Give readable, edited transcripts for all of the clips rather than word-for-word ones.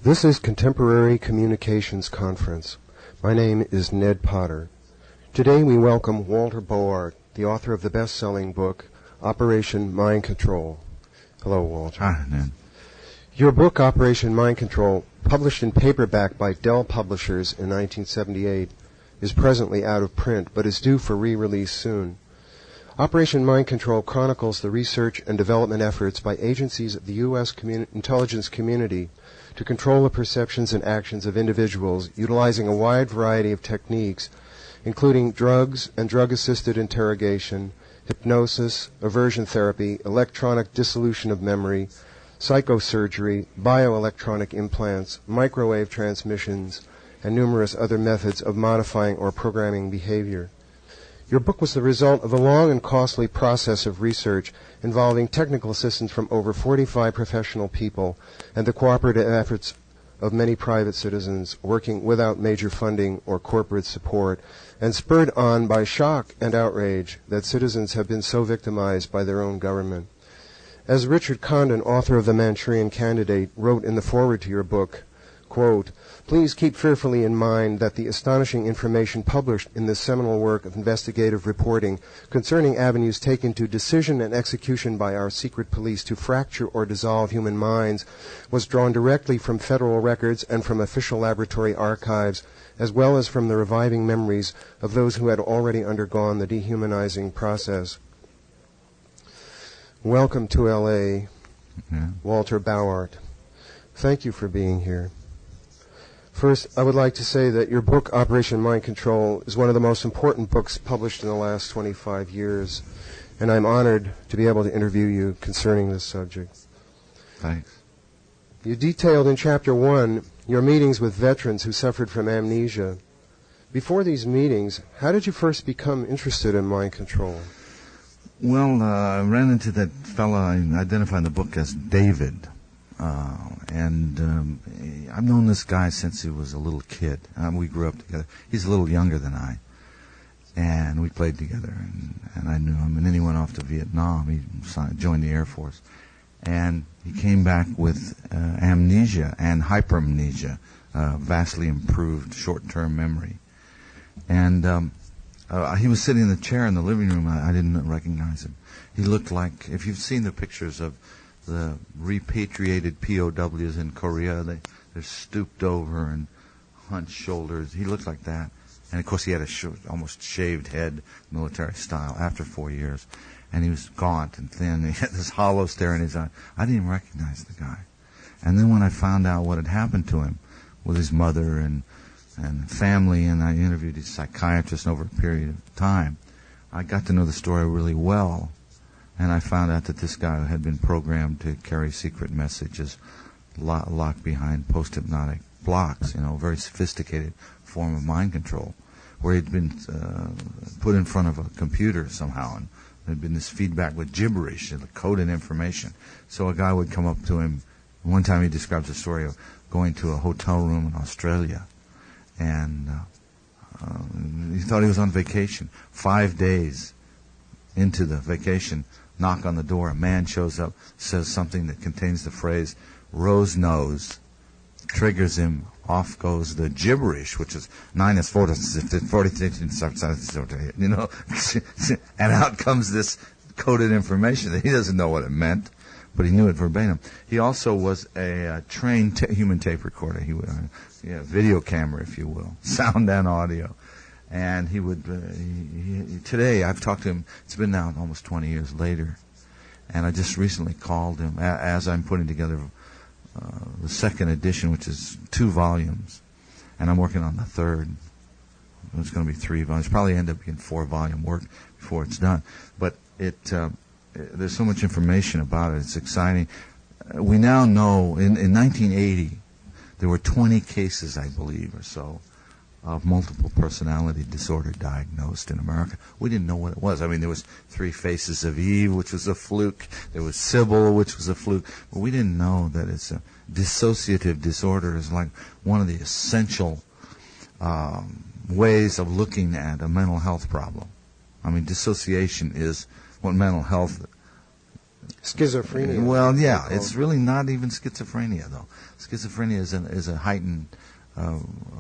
This is Contemporary Communications Conference. My name is Ned Potter. Today we welcome Walter Bowart, the author of the best-selling book, Operation Mind Control. Hello, Walter. Hi, Ned. Your book, Operation Mind Control, published in paperback by Dell Publishers in 1978, is presently out of print, but is due for re-release soon. Operation Mind Control chronicles the research and development efforts by agencies of the U.S. intelligence community to control the perceptions and actions of individuals utilizing a wide variety of techniques, including drugs and drug-assisted interrogation, hypnosis, aversion therapy, electronic dissolution of memory, psychosurgery, bioelectronic implants, microwave transmissions, and numerous other methods of modifying or programming behavior. Your book was the result of a long and costly process of research involving technical assistance from over 45 professional people and the cooperative efforts of many private citizens working without major funding or corporate support, and spurred on by shock and outrage that citizens have been so victimized by their own government. As Richard Condon, author of The Manchurian Candidate, wrote in the foreword to your book, quote, "Please keep fearfully in mind that the astonishing information published in this seminal work of investigative reporting concerning avenues taken to decision and execution by our secret police to fracture or dissolve human minds was drawn directly from federal records and from official laboratory archives, as well as from the reviving memories of those who had already undergone the dehumanizing process." Welcome to L.A., Walter Bowart. Thank you for being here. First, I would like to say that your book, Operation Mind Control, is one of the most important books published in the last 25 years, and I'm honored to be able to interview you concerning this subject. Thanks. You detailed in Chapter 1 your meetings with veterans who suffered from amnesia. Before these meetings, how did you first become interested in mind control? Well, I ran into that fella I identified in the book as David. I've known this guy since he was a little kid. We grew up together. He's a little younger than I. And we played together, and I knew him. And then he went off to Vietnam. He joined the Air Force. And he came back with amnesia and hypermnesia, vastly improved short-term memory. And he was sitting in the chair in the living room. I didn't recognize him. He looked like, if you've seen the pictures of the repatriated POWs in Korea, they're stooped over and hunched shoulders. He looked like that. And, of course, he had a almost shaved head, military style, after 4 years. And he was gaunt and thin. He had this hollow stare in his eye. I didn't even recognize the guy. And then when I found out what had happened to him with his mother and family, and I interviewed his psychiatrist over a period of time, I got to know the story really well. And I found out that this guy had been programmed to carry secret messages locked behind post-hypnotic blocks, a very sophisticated form of mind control, where he'd been put in front of a computer somehow, and there'd been this feedback with gibberish and coded information. So a guy would come up to him. One time he describes a story of going to a hotel room in Australia, and he thought he was on vacation. 5 days into the vacation, knock on the door, a man shows up, says something that contains the phrase, "Rose nose," triggers him, off goes the gibberish, which is 9 is 40, and out comes this coded information that he doesn't know what it meant, but he knew it verbatim. He also was a trained human tape recorder. He would, video camera, if you will, sound and audio. And he would, today I've talked to him, it's been now almost 20 years later, and I just recently called him as I'm putting together the second edition, which is 2 volumes, and I'm working on the third. It's going to be 3 volumes. Probably end up being 4-volume work before it's done. But there's so much information about it. It's exciting. We now know, in 1980, there were 20 cases, I believe, or so, of multiple personality disorder diagnosed in America. We didn't know what it was. I mean, there was 3 Faces of Eve, which was a fluke. There was Sybil, which was a fluke. But we didn't know that it's a dissociative disorder is like one of the essential ways of looking at a mental health problem. I mean, dissociation is what mental health schizophrenia. Well, yeah, it's really not even schizophrenia, though. Schizophrenia is a heightened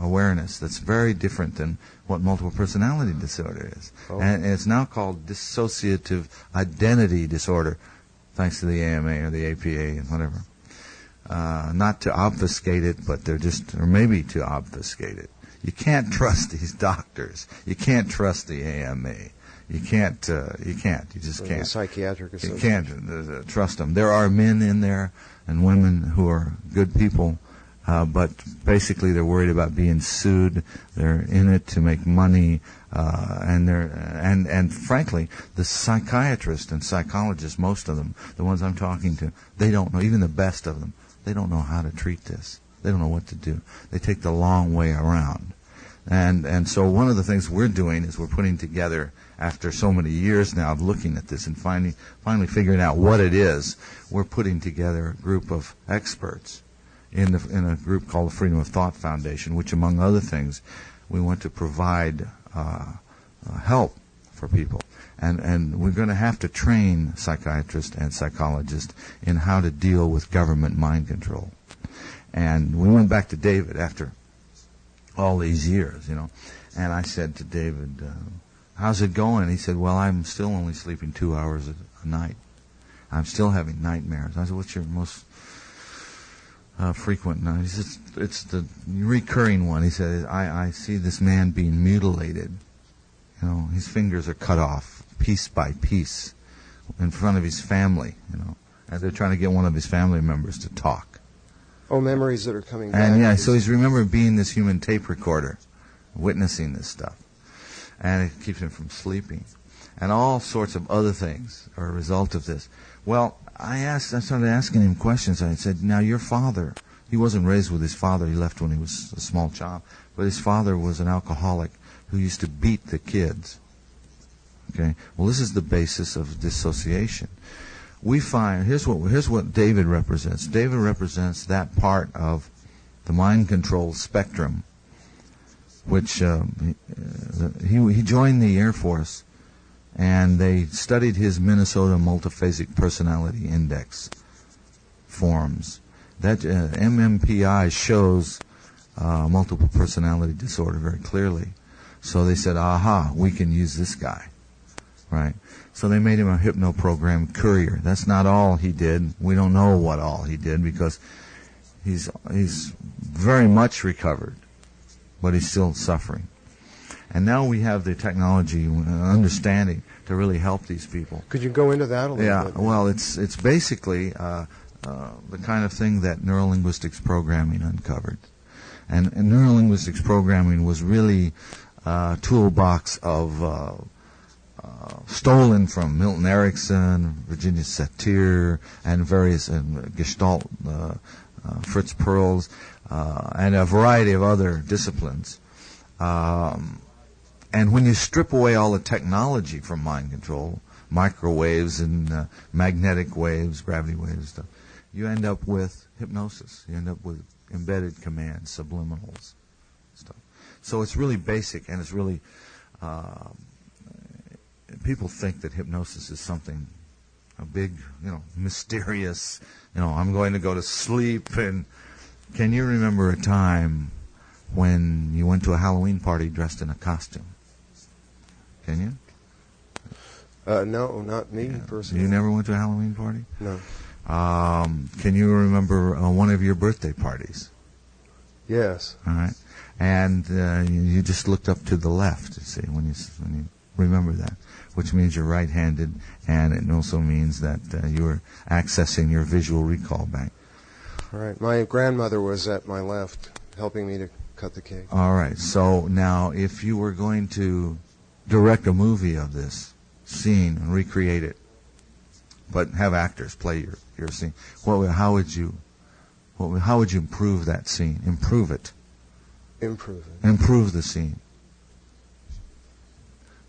awareness that's very different than what multiple personality disorder is. Oh. And it's now called dissociative identity disorder, thanks to the AMA or the APA and whatever. Not to obfuscate it, but or maybe to obfuscate it. You can't trust these doctors. You can't trust the AMA. You can't. You just can't. The psychiatric You association. can't trust them. There are men in there and women who are good people, but basically they're worried about being sued. They're in it to make money, and frankly, the psychiatrists and psychologists, most of them, the ones I'm talking to, they don't know. Even the best of them, they don't know how to treat this. They don't know what to do. They take the long way around. And so one of the things we're doing is we're putting together, after so many years now of looking at this and finally figuring out what it is, we're putting together a group of experts in a group called the Freedom of Thought Foundation, which, among other things, we want to provide help for people. And we're going to have to train psychiatrists and psychologists in how to deal with government mind control. And we went back to David after all these years, and I said to David, how's it going? He said, well, I'm still only sleeping 2 hours a night. I'm still having nightmares. I said, what's your most frequent night? He said, it's the recurring one. He said, I see this man being mutilated. His fingers are cut off piece by piece in front of his family, and they're trying to get one of his family members to talk. Oh, memories that are coming back. And yeah, so he's remembering being this human tape recorder, witnessing this stuff. And it keeps him from sleeping. And all sorts of other things are a result of this. Well, I started asking him questions. I said, now your father, he wasn't raised with his father. He left when he was a small child. But his father was an alcoholic who used to beat the kids. Okay? Well, this is the basis of dissociation. We find, here's what David represents. David represents that part of the mind control spectrum, which he joined the Air Force, and they studied his Minnesota Multiphasic Personality Index forms. That MMPI shows multiple personality disorder very clearly. So they said, aha, we can use this guy, right? So they made him a hypno-program courier. That's not all he did. We don't know what all he did because he's very much recovered, but he's still suffering. And now we have the technology and understanding to really help these people. Could you go into that a little bit? Yeah, well, it's basically the kind of thing that neurolinguistics programming uncovered. And neurolinguistics programming was really a toolbox of stolen from Milton Erickson, Virginia Satir, and various Gestalt, Fritz Perls, and a variety of other disciplines. And when you strip away all the technology from mind control, microwaves and magnetic waves, gravity waves, stuff, you end up with hypnosis. You end up with embedded commands, subliminals, stuff. So it's really basic, and it's really people think that hypnosis is something a big, mysterious. I'm going to go to sleep. And can you remember a time when you went to a Halloween party dressed in a costume? Can you? No, not me personally. You never went to a Halloween party? No. Can you remember one of your birthday parties? Yes. All right. And you just looked up to the left, you see, when you remember that, which means you're right-handed, and it also means that you were accessing your visual recall bank. All right. My grandmother was at my left, helping me to cut the cake. All right. So now, if you were going to direct a movie of this scene and recreate it, but have actors play your scene, how would you improve that scene? Improve it. Improve the scene.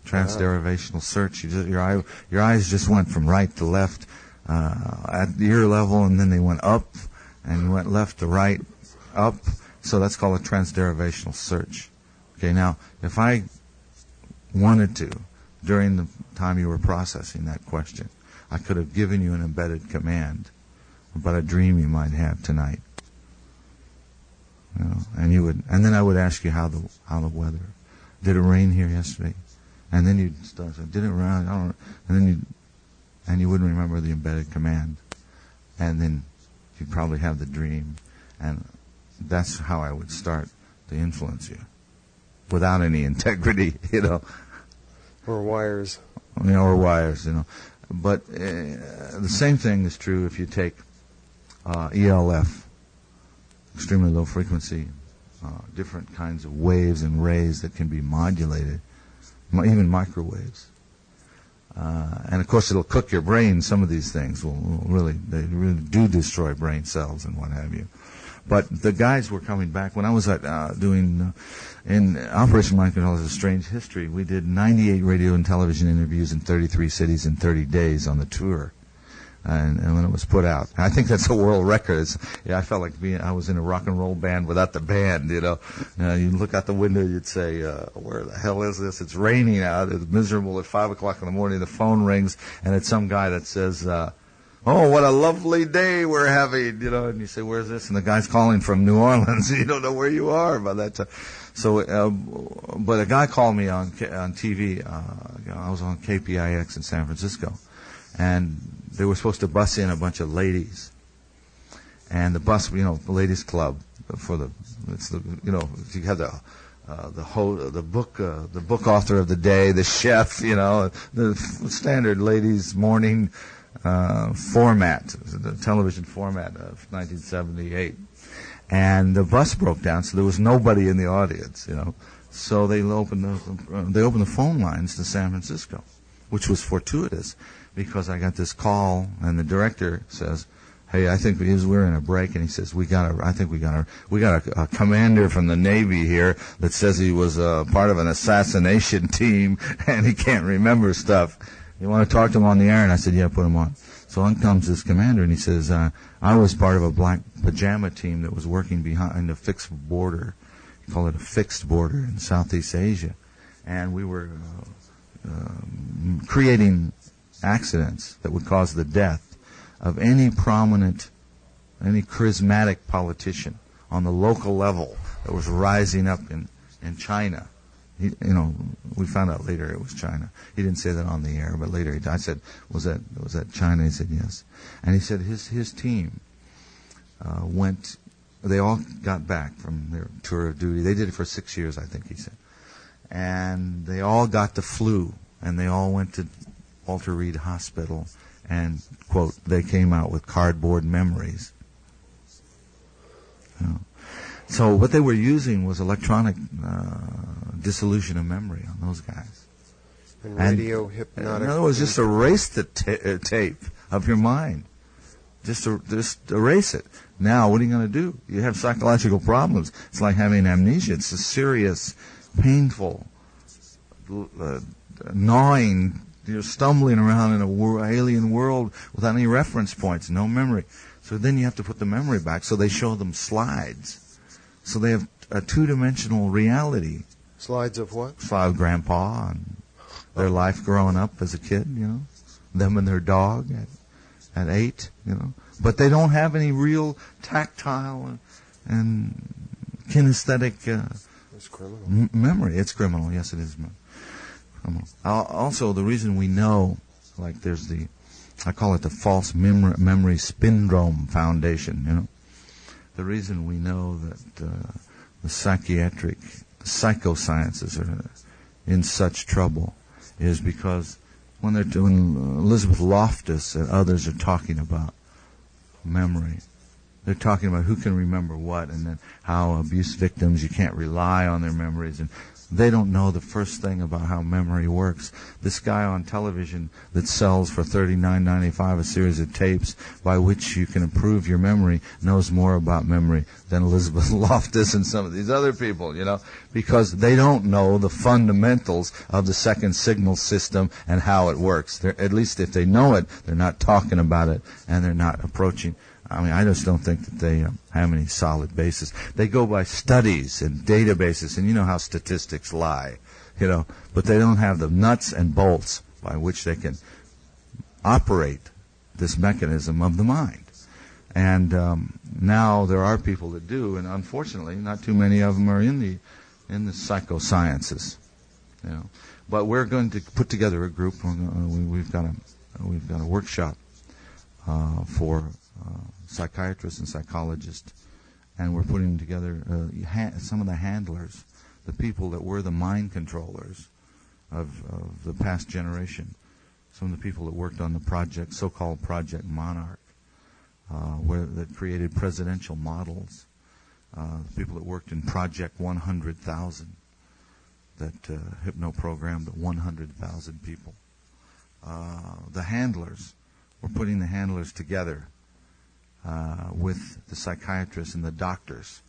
Transderivational search. Your eyes just went from right to left at the ear level, and then they went up, and you went left to right, up. So that's called a transderivational search. Okay, now, if I wanted to, during the time you were processing that question, I could have given you an embedded command about a dream you might have tonight. You know, and then I would ask you how the weather. Did it rain here yesterday? And then you'd start saying, did it rain? I don't know. And then you wouldn't remember the embedded command. And then you'd probably have the dream. And that's how I would start to influence you. Without any integrity, you know. Or wires. You know, or wires, you know. But the same thing is true if you take ELF, extremely low frequency, different kinds of waves and rays that can be modulated, even microwaves. And of course, it'll cook your brain. Some of these things they really do destroy brain cells and what have you. But the guys were coming back. When I was doing in Operation Mind Control is a Strange History, we did 98 radio and television interviews in 33 cities in 30 days on the tour. And when it was put out, I think that's a world record. I felt like I was in a rock and roll band without the band, you know. You look out the window, you'd say, where the hell is this? It's raining out. It's miserable at 5 o'clock in the morning. The phone rings, and it's some guy that says, oh, what a lovely day we're having, you know. And you say, where's this? And the guy's calling from New Orleans. You don't know where you are by that time. So, but a guy called me on TV. I was on KPIX in San Francisco. And they were supposed to bus in a bunch of ladies, and the bus, you know, the ladies' club you know, you have the book author of the day, the chef, you know, the standard ladies' morning format, the television format of 1978, and the bus broke down, so there was nobody in the audience, you know, so they opened the phone lines to San Francisco, which was fortuitous. Because I got this call, and the director says, "Hey, I think we're in a break," and he says, "We got a commander from the Navy here that says he was part of an assassination team, and he can't remember stuff. You want to talk to him on the air?" And I said, "Yeah, put him on." So on comes this commander, and he says, "I was part of a black pajama team that was working behind a fixed border. You call it a fixed border in Southeast Asia, and we were creating accidents that would cause the death of any prominent, any charismatic politician on the local level that was rising up in China." You know, we found out later it was China. He didn't say that on the air, but later I said, "Was that China?" He said, "Yes." And he said his team went. They all got back from their tour of duty. They did it for 6 years, I think he said, and they all got the flu, and they all went to Walter Reed Hospital, and, quote, they came out with cardboard memories. You know. So what they were using was electronic dissolution of memory on those guys. And radio hypnotic. In other words, just erase the tape of your mind. Just erase it. Now, what are you going to do? You have psychological problems. It's like having amnesia. It's a serious, painful, gnawing. You're stumbling around in an alien world without any reference points, no memory. So then you have to put the memory back. So they show them slides. So they have a two-dimensional reality. Slides of what? Slide Grandpa and their life growing up as a kid, you know. Them and their dog at 8, you know. But they don't have any real tactile and kinesthetic it's criminal. memory. It's criminal. Yes, it is. Also, the reason we know, like there's I call it the false memory syndrome foundation, you know. The reason we know that the psychosciences are in such trouble is because when they're doing, Elizabeth Loftus and others are talking about memory. They're talking about who can remember what, and then how abuse victims, you can't rely on their memories, and they don't know the first thing about how memory works. This guy on television that sells for $39.95 a series of tapes by which you can improve your memory knows more about memory than Elizabeth Loftus and some of these other people, you know, because they don't know the fundamentals of the second signal system and how it works. At least if they know it, they're not talking about it and they're not approaching. I mean, I just don't think that they have any solid basis. They go by studies and databases, and you know how statistics lie, you know, but they don't have the nuts and bolts by which they can operate this mechanism of the mind. And now there are people that do, and unfortunately, not too many of them are in the psychosciences. You know, but we're going to put together a group. We've got a workshop for psychiatrists and psychologists, and we're putting together some of the handlers, the people that were the mind controllers of the past generation. Some of the people that worked on the project, so-called Project Monarch, that created presidential models. The people that worked in Project 100,000, that hypno-programmed 100,000 people. The handlers, we're putting the handlers together with the psychiatrists and the doctors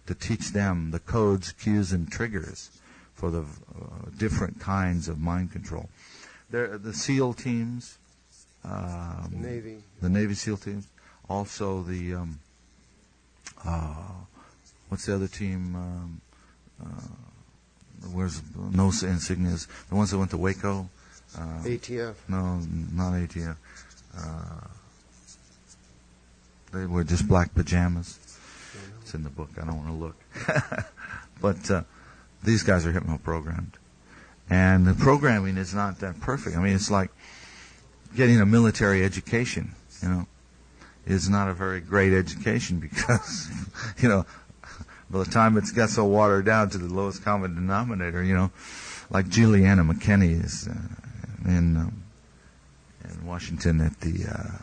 to teach them the codes, cues, and triggers for the different kinds of mind control. The SEAL teams, the Navy SEAL teams, also the what's the other team? Where's no insignias? The ones that went to Waco. ATF. No, not ATF. They were just black pajamas. It's in the book. I don't want to look. But these guys are hypno-programmed. And the programming is not that perfect. I mean, it's like getting a military education, you know, is not a very great education because, you know, by the time it's got so watered down to the lowest common denominator, you know, like Juliana McKinney is in Washington at the,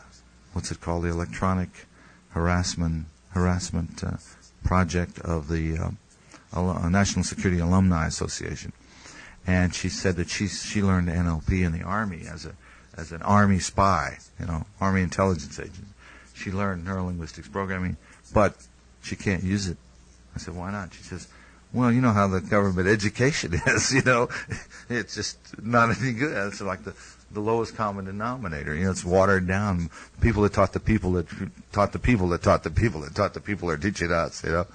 what's it called, the Electronic Harassment Project of the National Security Alumni Association. And she said that she learned NLP in the Army as an Army spy, you know, Army intelligence agent. She learned neurolinguistics programming, but she can't use it. I said, why not? She says, well, you know how the government education is, you know. It's just not any good. It's like the lowest common denominator. You know, it's watered down. People that taught the people that taught the people that taught the people that taught the people are teaching us, you know.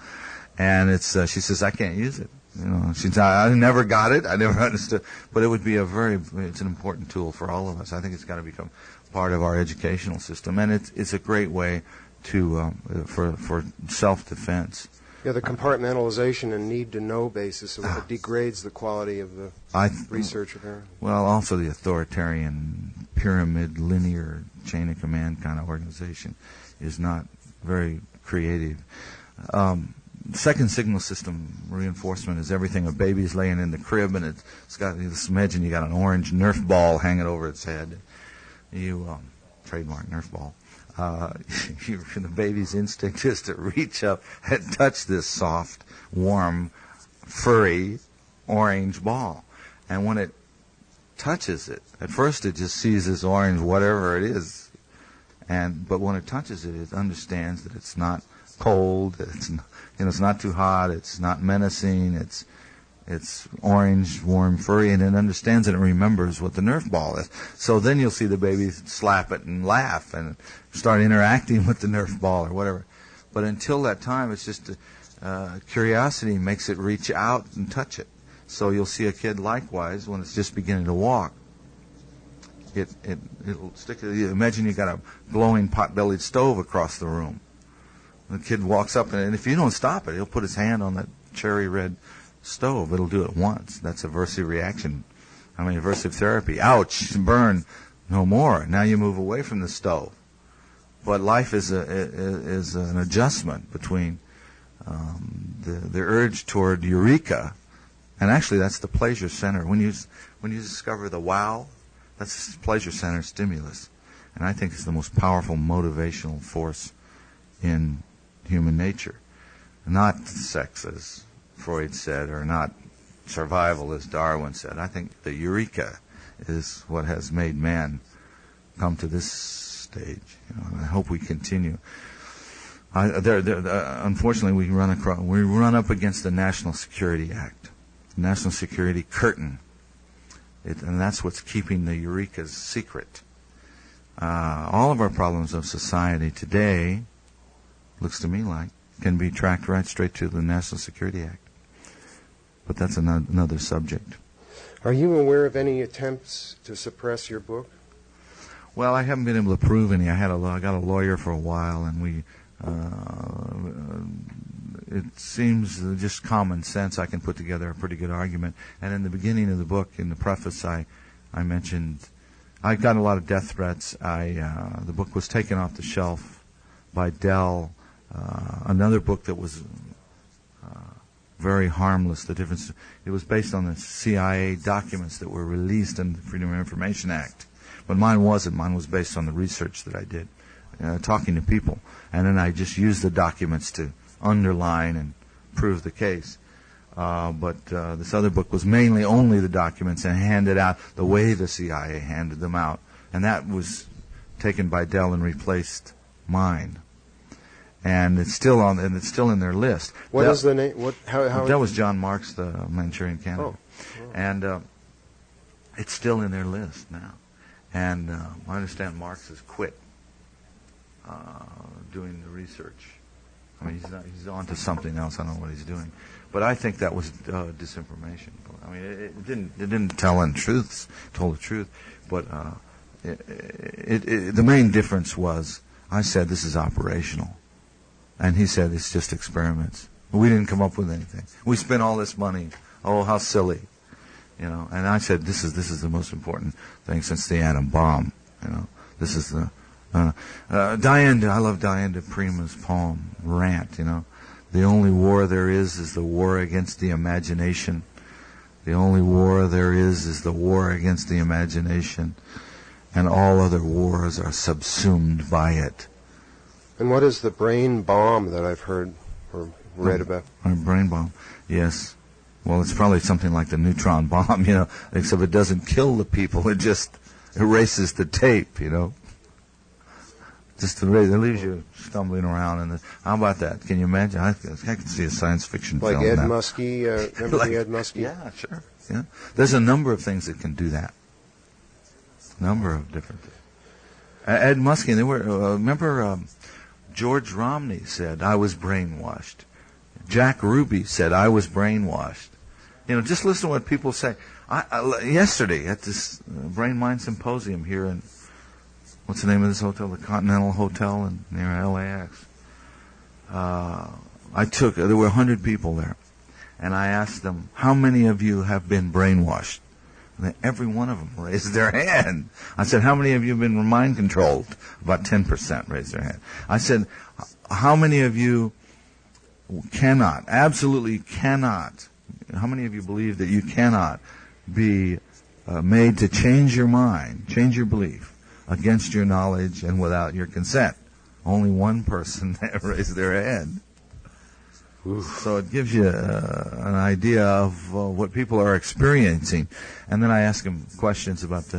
And it's she says, I can't use it. You know, I never got it. I never understood. But it would be it's an important tool for all of us. I think it's got to become part of our educational system, and it's a great way to for self-defense. Yeah, the compartmentalization and need-to-know basis of it degrades the quality of the research, apparently. Well, also the authoritarian, pyramid, linear, chain of command kind of organization is not very creative. Second signal system reinforcement is everything. A baby's laying in the crib, and it's got, just imagine you got an orange Nerf ball hanging over its head. You trademark Nerf ball. The baby's instinct is to reach up and touch this soft, warm, furry, orange ball. And when it touches it, at first it just sees this orange, whatever it is. But when it touches it, it understands that it's not cold, it's not too hot, it's not menacing, it's orange, warm, furry, and it understands and it remembers what the Nerf ball is. So then you'll see the baby slap it and laugh and start interacting with the Nerf ball or whatever. But until that time, it's just curiosity makes it reach out and touch it. So you'll see a kid likewise when it's just beginning to walk. It'll stick. Imagine you got a glowing pot-bellied stove across the room. The kid walks up, and if you don't stop it, he'll put his hand on that cherry red stove. It'll do it once. That's aversive reaction. Aversive therapy. Ouch, burn, no more. Now you move away from the stove. But life is an adjustment between the urge toward eureka, and actually that's the pleasure center. When you discover the wow, that's the pleasure center stimulus, and I think it's the most powerful motivational force in human nature. Not sex, as Freud said, or not survival, as Darwin said. I think the eureka is what has made man come to this stage. And I hope we continue. Unfortunately, we run up against the National Security Act, the National Security curtain, and that's what's keeping the eurekas secret. All of our problems of society today, looks to me like, can be tracked right straight to the National Security Act. But that's another subject. Are you aware of any attempts to suppress your book? Well, I haven't been able to prove any. I got a lawyer for a while, and it seems just common sense. I can put together a pretty good argument. And in the beginning of the book, in the preface, I mentioned I got a lot of death threats. The book was taken off the shelf by Dell. Another book that was very harmless. The difference, it was based on the CIA documents that were released in the Freedom of Information Act. But mine wasn't. Mine was based on the research that I did, talking to people. And then I just used the documents to underline and prove the case. But this other book was mainly only the documents and handed out the way the CIA handed them out. And that was taken by Dell and replaced mine. And it's still in their list. What is the name? How that was John Marks, the Manchurian Candidate. Oh. And it's still in their list now. And I understand Marks has quit doing the research. I mean, he's on to something else. I don't know what he's doing. But I think that was disinformation. I mean, it didn't tell the truth. But the main difference was I said this is operational. And he said it's just experiments. We didn't come up with anything. We spent all this money. Oh, how silly, And I said this is the most important thing since the atom bomb. This is the Diane. I love Diane de Prima's poem Rant. The only war there is the war against the imagination. The only war there is the war against the imagination, and all other wars are subsumed by it. And what is the brain bomb that I've heard or read about? Brain bomb, yes. Well, it's probably something like the neutron bomb, except it doesn't kill the people. It just erases the tape, Just it leaves you stumbling around. And how about that? Can you imagine? I can see a science fiction like film. Ed Muskie, remember the Ed Muskie? Yeah, sure. Yeah, there's a number of things that can do that. Number of different things. Ed Muskie, they were remember. George Romney said, I was brainwashed. Jack Ruby said, I was brainwashed. Just listen to what people say. Yesterday at this Brain Mind Symposium here in, what's the name of this hotel? The Continental Hotel near LAX. There were 100 people there. And I asked them, how many of you have been brainwashed? And every one of them raised their hand. I said, how many of you have been mind controlled? About 10% raised their hand. I said, how many of you absolutely cannot, how many of you believe that you cannot be made to change your mind, change your belief against your knowledge and without your consent? Only one person raised their hand. So it gives you an idea of what people are experiencing. And then I ask them questions about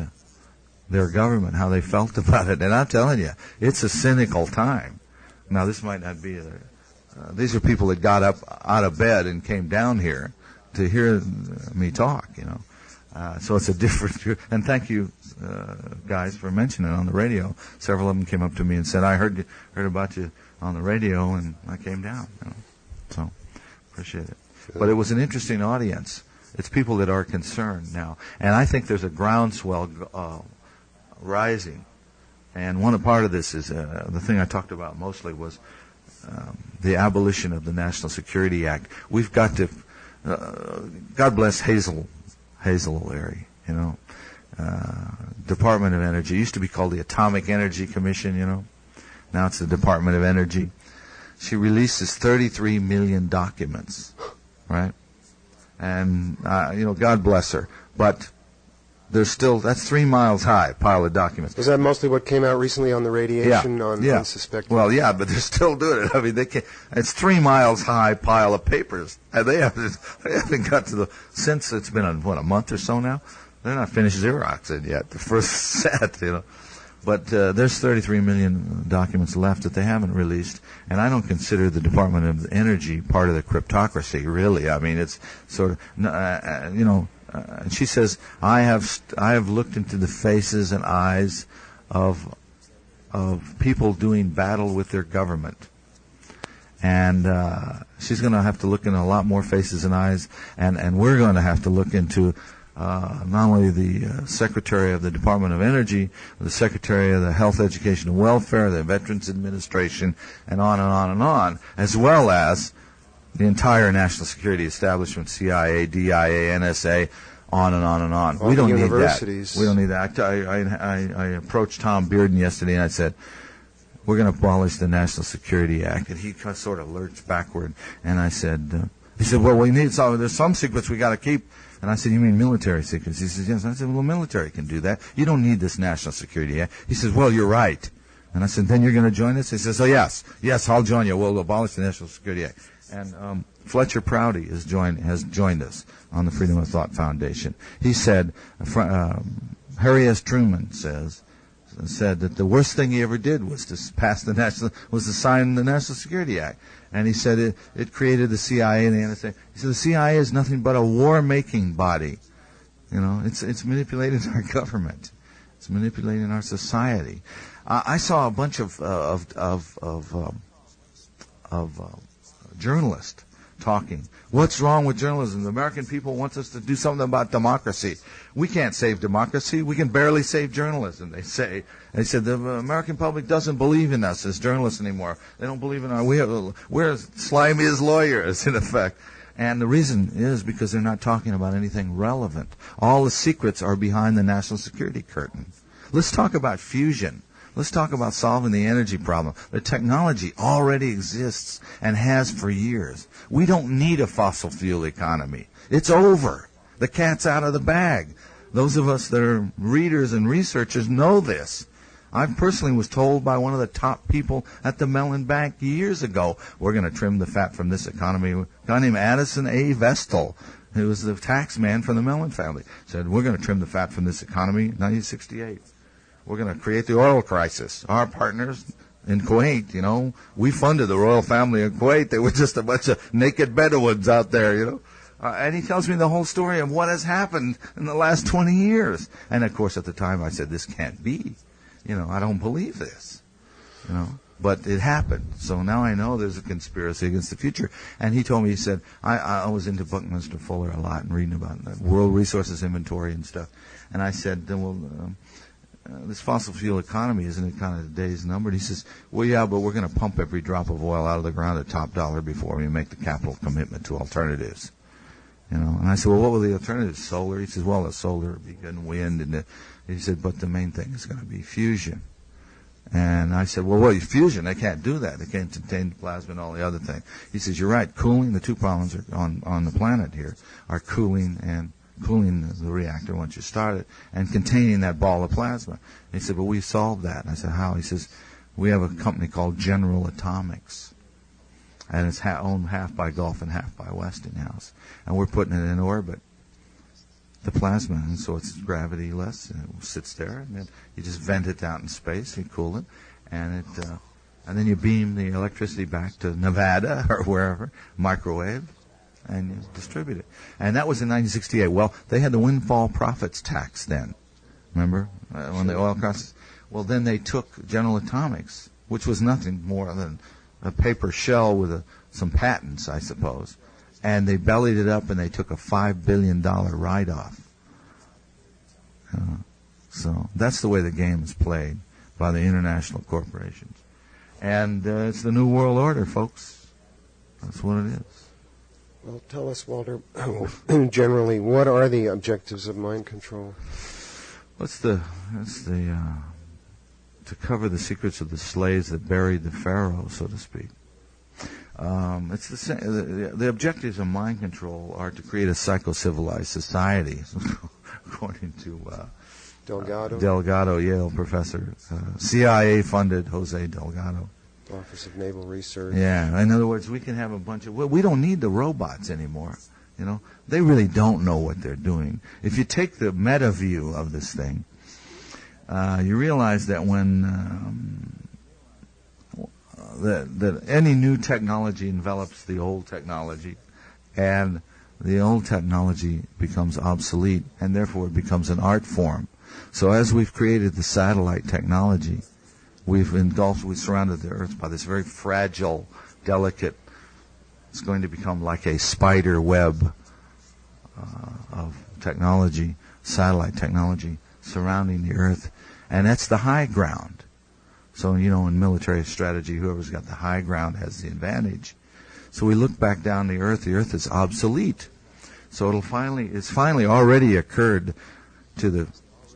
their government, how they felt about it. And I'm telling you, it's a cynical time. Now, this might not be these are people that got up out of bed and came down here to hear me talk, So it's a different... And thank you, guys, for mentioning it on the radio. Several of them came up to me and said, I heard about you on the radio, and I came down, So, appreciate it. Sure. But it was an interesting audience. It's people that are concerned now. And I think there's a groundswell rising. And one part of this is, the thing I talked about mostly was the abolition of the National Security Act. We've got to, God bless Hazel Larry, Department of Energy. It used to be called the Atomic Energy Commission, Now it's the Department of Energy. She releases 33 million documents, right? And, God bless her. But there's still, that's 3 miles high, pile of documents. Was that mostly what came out recently on the radiation on unsuspected? Well, yeah, but they're still doing it. I mean, it's 3 miles high pile of papers. And they haven't got to since it's been, a month or so now? They're not finished Xeroxing yet, the first set, But there's 33 million documents left that they haven't released, and I don't consider the Department of Energy part of the cryptocracy, really. I mean, it's sort of, she says, I have looked into the faces and eyes of people doing battle with their government. And she's going to have to look into a lot more faces and eyes, and we're going to have to look into not only the Secretary of the Department of Energy, the Secretary of the Health, Education, and Welfare, the Veterans Administration, and on and on and on, as well as the entire national security establishment, CIA, DIA, NSA, on and on and on. All we don't the need that. universities. We don't need that. I approached Tom Bearden yesterday and I said, we're going to abolish the National Security Act. And he sort of lurched backward. And I said, he said, well, we need some, there's some secrets we got to keep. And I said, you mean military secrets? He says, yes. I said, well, the military can do that. You don't need this National Security Act. He says, well, you're right. And I said, then you're going to join us? He says, oh, yes, I'll join you. We'll abolish the National Security Act. And Fletcher Prouty has joined us on the Freedom of Thought Foundation. He said, Harry S. Truman said that the worst thing he ever did was to sign the National Security Act. And he said it created the CIA and the NSA. He said the CIA is nothing but a war-making body. You know, it's manipulating our government. It's manipulating our society. I saw a bunch of journalists talking. What's wrong with journalism? The American people want us to do something about democracy. We can't save democracy. We can barely save journalism, they say. They said the American public doesn't believe in us as journalists anymore. They don't believe in we're slimy as lawyers, in effect. And the reason is because they're not talking about anything relevant. All the secrets are behind the national security curtain. Let's talk about fusion. Let's talk about solving the energy problem. The technology already exists and has for years. We don't need a fossil fuel economy. It's over. The cat's out of the bag. Those of us that are readers and researchers know this. I personally was told by one of the top people at the Mellon Bank years ago, we're going to trim the fat from this economy. A guy named Addison A. Vestal, who was the tax man from the Mellon family, said, we're going to trim the fat from this economy in 1968. We're going to create the oil crisis. Our partners in Kuwait, you know, we funded the royal family in Kuwait. They were just a bunch of naked Bedouins out there, you know. And he tells me the whole story of what has happened in the last 20 years. And, of course, at the time I said, this can't be. You know, I don't believe this. You know, but it happened. So now I know there's a conspiracy against the future. And he told me, he said, I was into Buckminster Fuller a lot and reading about that World Resources Inventory and stuff. And I said, well, this fossil fuel economy, isn't it kind of the day's numbered? He says, well, yeah, but we're going to pump every drop of oil out of the ground at top dollar before we make the capital commitment to alternatives. You know, and I said, well, what were the alternatives? Solar? He says, well, the solar would be good and wind. And he said, but the main thing is going to be fusion. And I said, well, fusion, they can't do that. They can't contain plasma and all the other things. He says, you're right. Cooling, the two problems are on the planet here are cooling the reactor once you start it, and containing that ball of plasma. And he said, but we solved that. And I said, how? He says, we have a company called General Atomics, and it's owned half by Gulf and half by Westinghouse. And we're putting it in orbit, the plasma, and so it's gravity-less, and it sits there, and then you just vent it out in space, you cool it, and then you beam the electricity back to Nevada or wherever, microwave, and you distribute it. And that was in 1968. Well, they had the windfall profits tax then. Remember? When the oil crisis. Well, then they took General Atomics, which was nothing more than a paper shell with some patents, I suppose. And they bellied it up and they took a $5 billion write-off. So that's the way the game is played by the international corporations. And it's the New World Order, folks. That's what it is. Well, tell us, Walter, generally, what are the objectives of mind control? To cover the secrets of the slaves that buried the pharaoh, so to speak. It's the same. The objectives of mind control are to create a psycho-civilized society, according to Delgado, Yale professor, CIA-funded Jose Delgado. Office of Naval Research. Yeah, in other words, we can have a bunch of... Well, we don't need the robots anymore, you know. They really don't know what they're doing. If you take the meta view of this thing, you realize that when... that any new technology envelops the old technology, and the old technology becomes obsolete, and therefore it becomes an art form. So as we've created the satellite technology, we've surrounded the Earth by this very fragile, delicate, it's going to become like a spider web of technology, satellite technology surrounding the Earth, and that's the high ground. So, in military strategy, whoever's got the high ground has the advantage. So we look back down the Earth is obsolete. So it's finally already occurred to the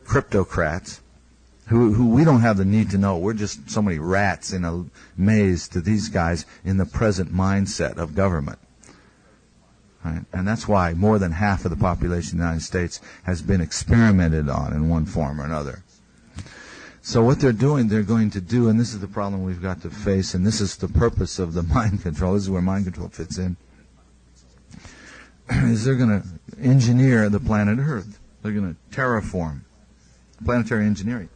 cryptocrats, who we don't have the need to know. We're just so many rats in a maze to these guys in the present mindset of government. Right? And that's why more than half of the population of the United States has been experimented on in one form or another. So what they're going to do, and this is the problem we've got to face, and this is the purpose of the mind control, this is where mind control fits in, is they're going to engineer the planet Earth. They're going to terraform, planetary engineering.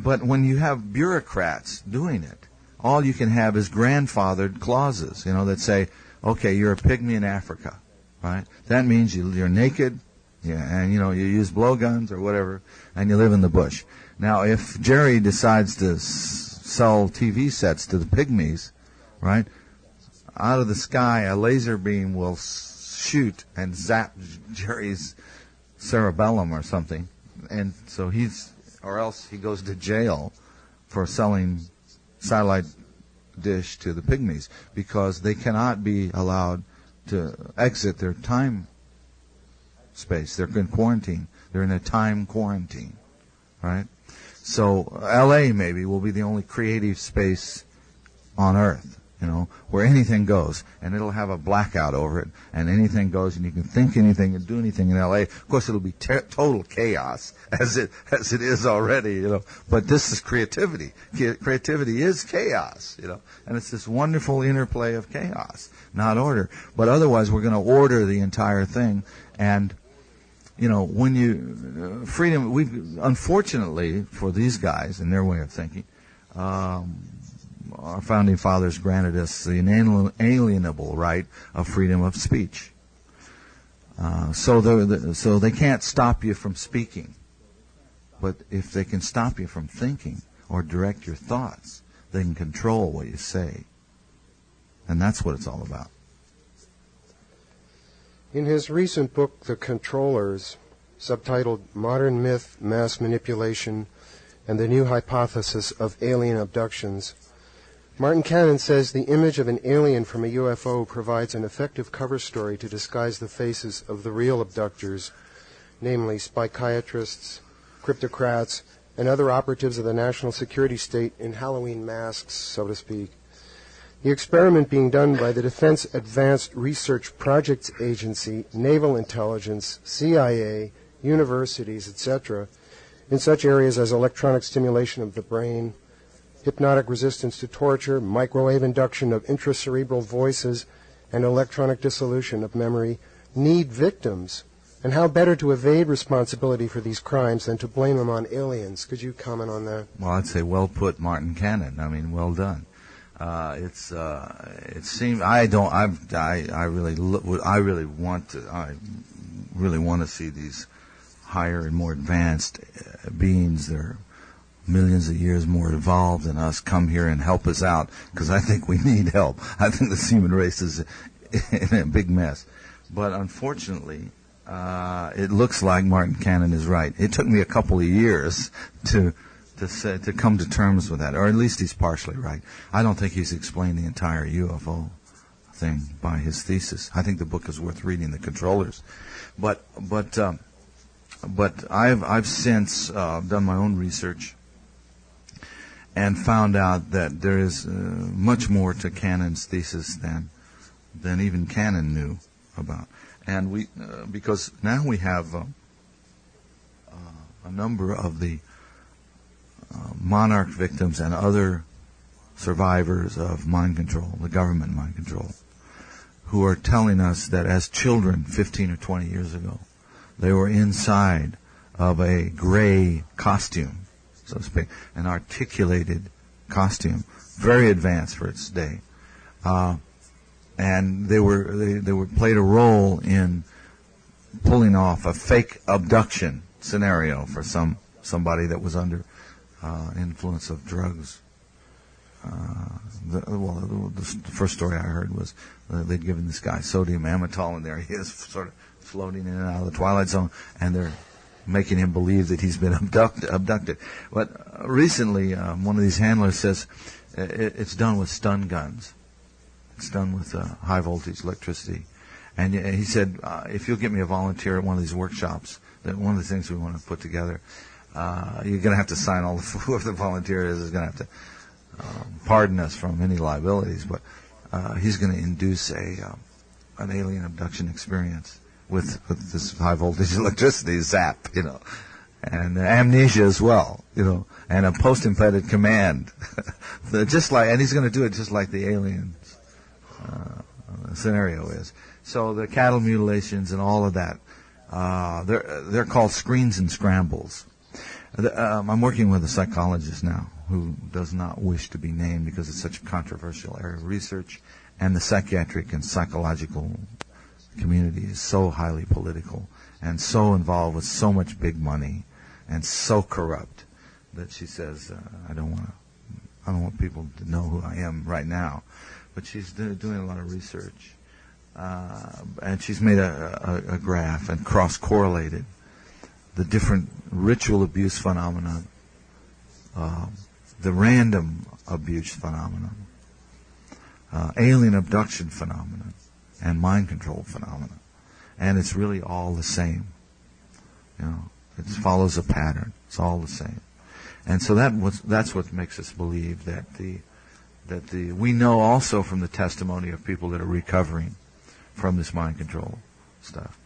But when you have bureaucrats doing it, all you can have is grandfathered clauses, that say, okay, you're a pygmy in Africa, right? That means you're naked, and you use blowguns or whatever, and you live in the bush. Now, if Jerry decides to sell TV sets to the pygmies, right, out of the sky a laser beam will shoot and zap Jerry's cerebellum or something, and so or else he goes to jail for selling satellite dish to the pygmies, because they cannot be allowed to exit their time space. They're in quarantine. They're in a time quarantine, right? So L.A. maybe will be the only creative space on Earth, where anything goes, and it'll have a blackout over it, and anything goes, and you can think anything and do anything in L.A. Of course, it'll be total chaos, as it is already, But this is creativity. Creativity is chaos, and it's this wonderful interplay of chaos, not order. But otherwise, we're going to order the entire thing, and when freedom, unfortunately for these guys and their way of thinking, our founding fathers granted us the inalienable right of freedom of speech. So they can't stop you from speaking. But if they can stop you from thinking or direct your thoughts, they can control what you say. And that's what it's all about. In his recent book, The Controllers, subtitled Modern Myth, Mass Manipulation, and the New Hypothesis of Alien Abductions, Martin Cannon says the image of an alien from a UFO provides an effective cover story to disguise the faces of the real abductors, namely psychiatrists, cryptocrats, and other operatives of the national security state in Halloween masks, so to speak. The experiment being done by the Defense Advanced Research Projects Agency, Naval Intelligence, CIA, universities, etc., in such areas as electronic stimulation of the brain, hypnotic resistance to torture, microwave induction of intracerebral voices, and electronic dissolution of memory, need victims. And how better to evade responsibility for these crimes than to blame them on aliens? Could you comment on that? Well, I'd say well put, Martin Cannon. I mean, well done. It seems I really want to see these higher and more advanced beings. They're millions of years more evolved than us come here and help us out, because I think we need help. I think the human race is in a big mess. But unfortunately, it looks like Martin Cannon is right. It took me a couple of years to come to terms with that, or at least he's partially right. I don't think he's explained the entire UFO thing by his thesis. I think the book is worth reading, The Controllers. But I've since done my own research and found out that there is much more to Cannon's thesis than even Cannon knew about. And because now we have a number of the monarch victims and other survivors of mind control, the government mind control, who are telling us that as children 15 or 20 years ago, they were inside of a gray costume, so to speak, an articulated costume, very advanced for its day. And they played a role in pulling off a fake abduction scenario for somebody that was under influence of drugs, the first story I heard was they'd given this guy sodium amytal, and there he is, sort of floating in and out of the Twilight Zone, and they're making him believe that he's been abducted. But recently, one of these handlers says it's done with stun guns. It's done with high voltage electricity. And he said, if you'll get me a volunteer at one of these workshops, that one of the things we want to put together, you're going to have to sign all whoever the volunteer is going to have to pardon us from any liabilities, but he's going to induce an alien abduction experience with this high voltage electricity zap, and amnesia as well, and a post-embedded command, and he's going to do it just like the alien scenario is. So the cattle mutilations and all of that, they're called screens and scrambles. I'm working with a psychologist now who does not wish to be named because it's such a controversial area of research, and the psychiatric and psychological community is so highly political and so involved with so much big money and so corrupt that she says, I don't want people to know who I am right now. But she's doing a lot of research, and she's made a graph and cross-correlated the different ritual abuse phenomenon, the random abuse phenomenon, alien abduction phenomenon, and mind control phenomenon. And it's really all the same. It follows a pattern. It's all the same. And so that's what makes us believe that we know also from the testimony of people that are recovering from this mind control stuff,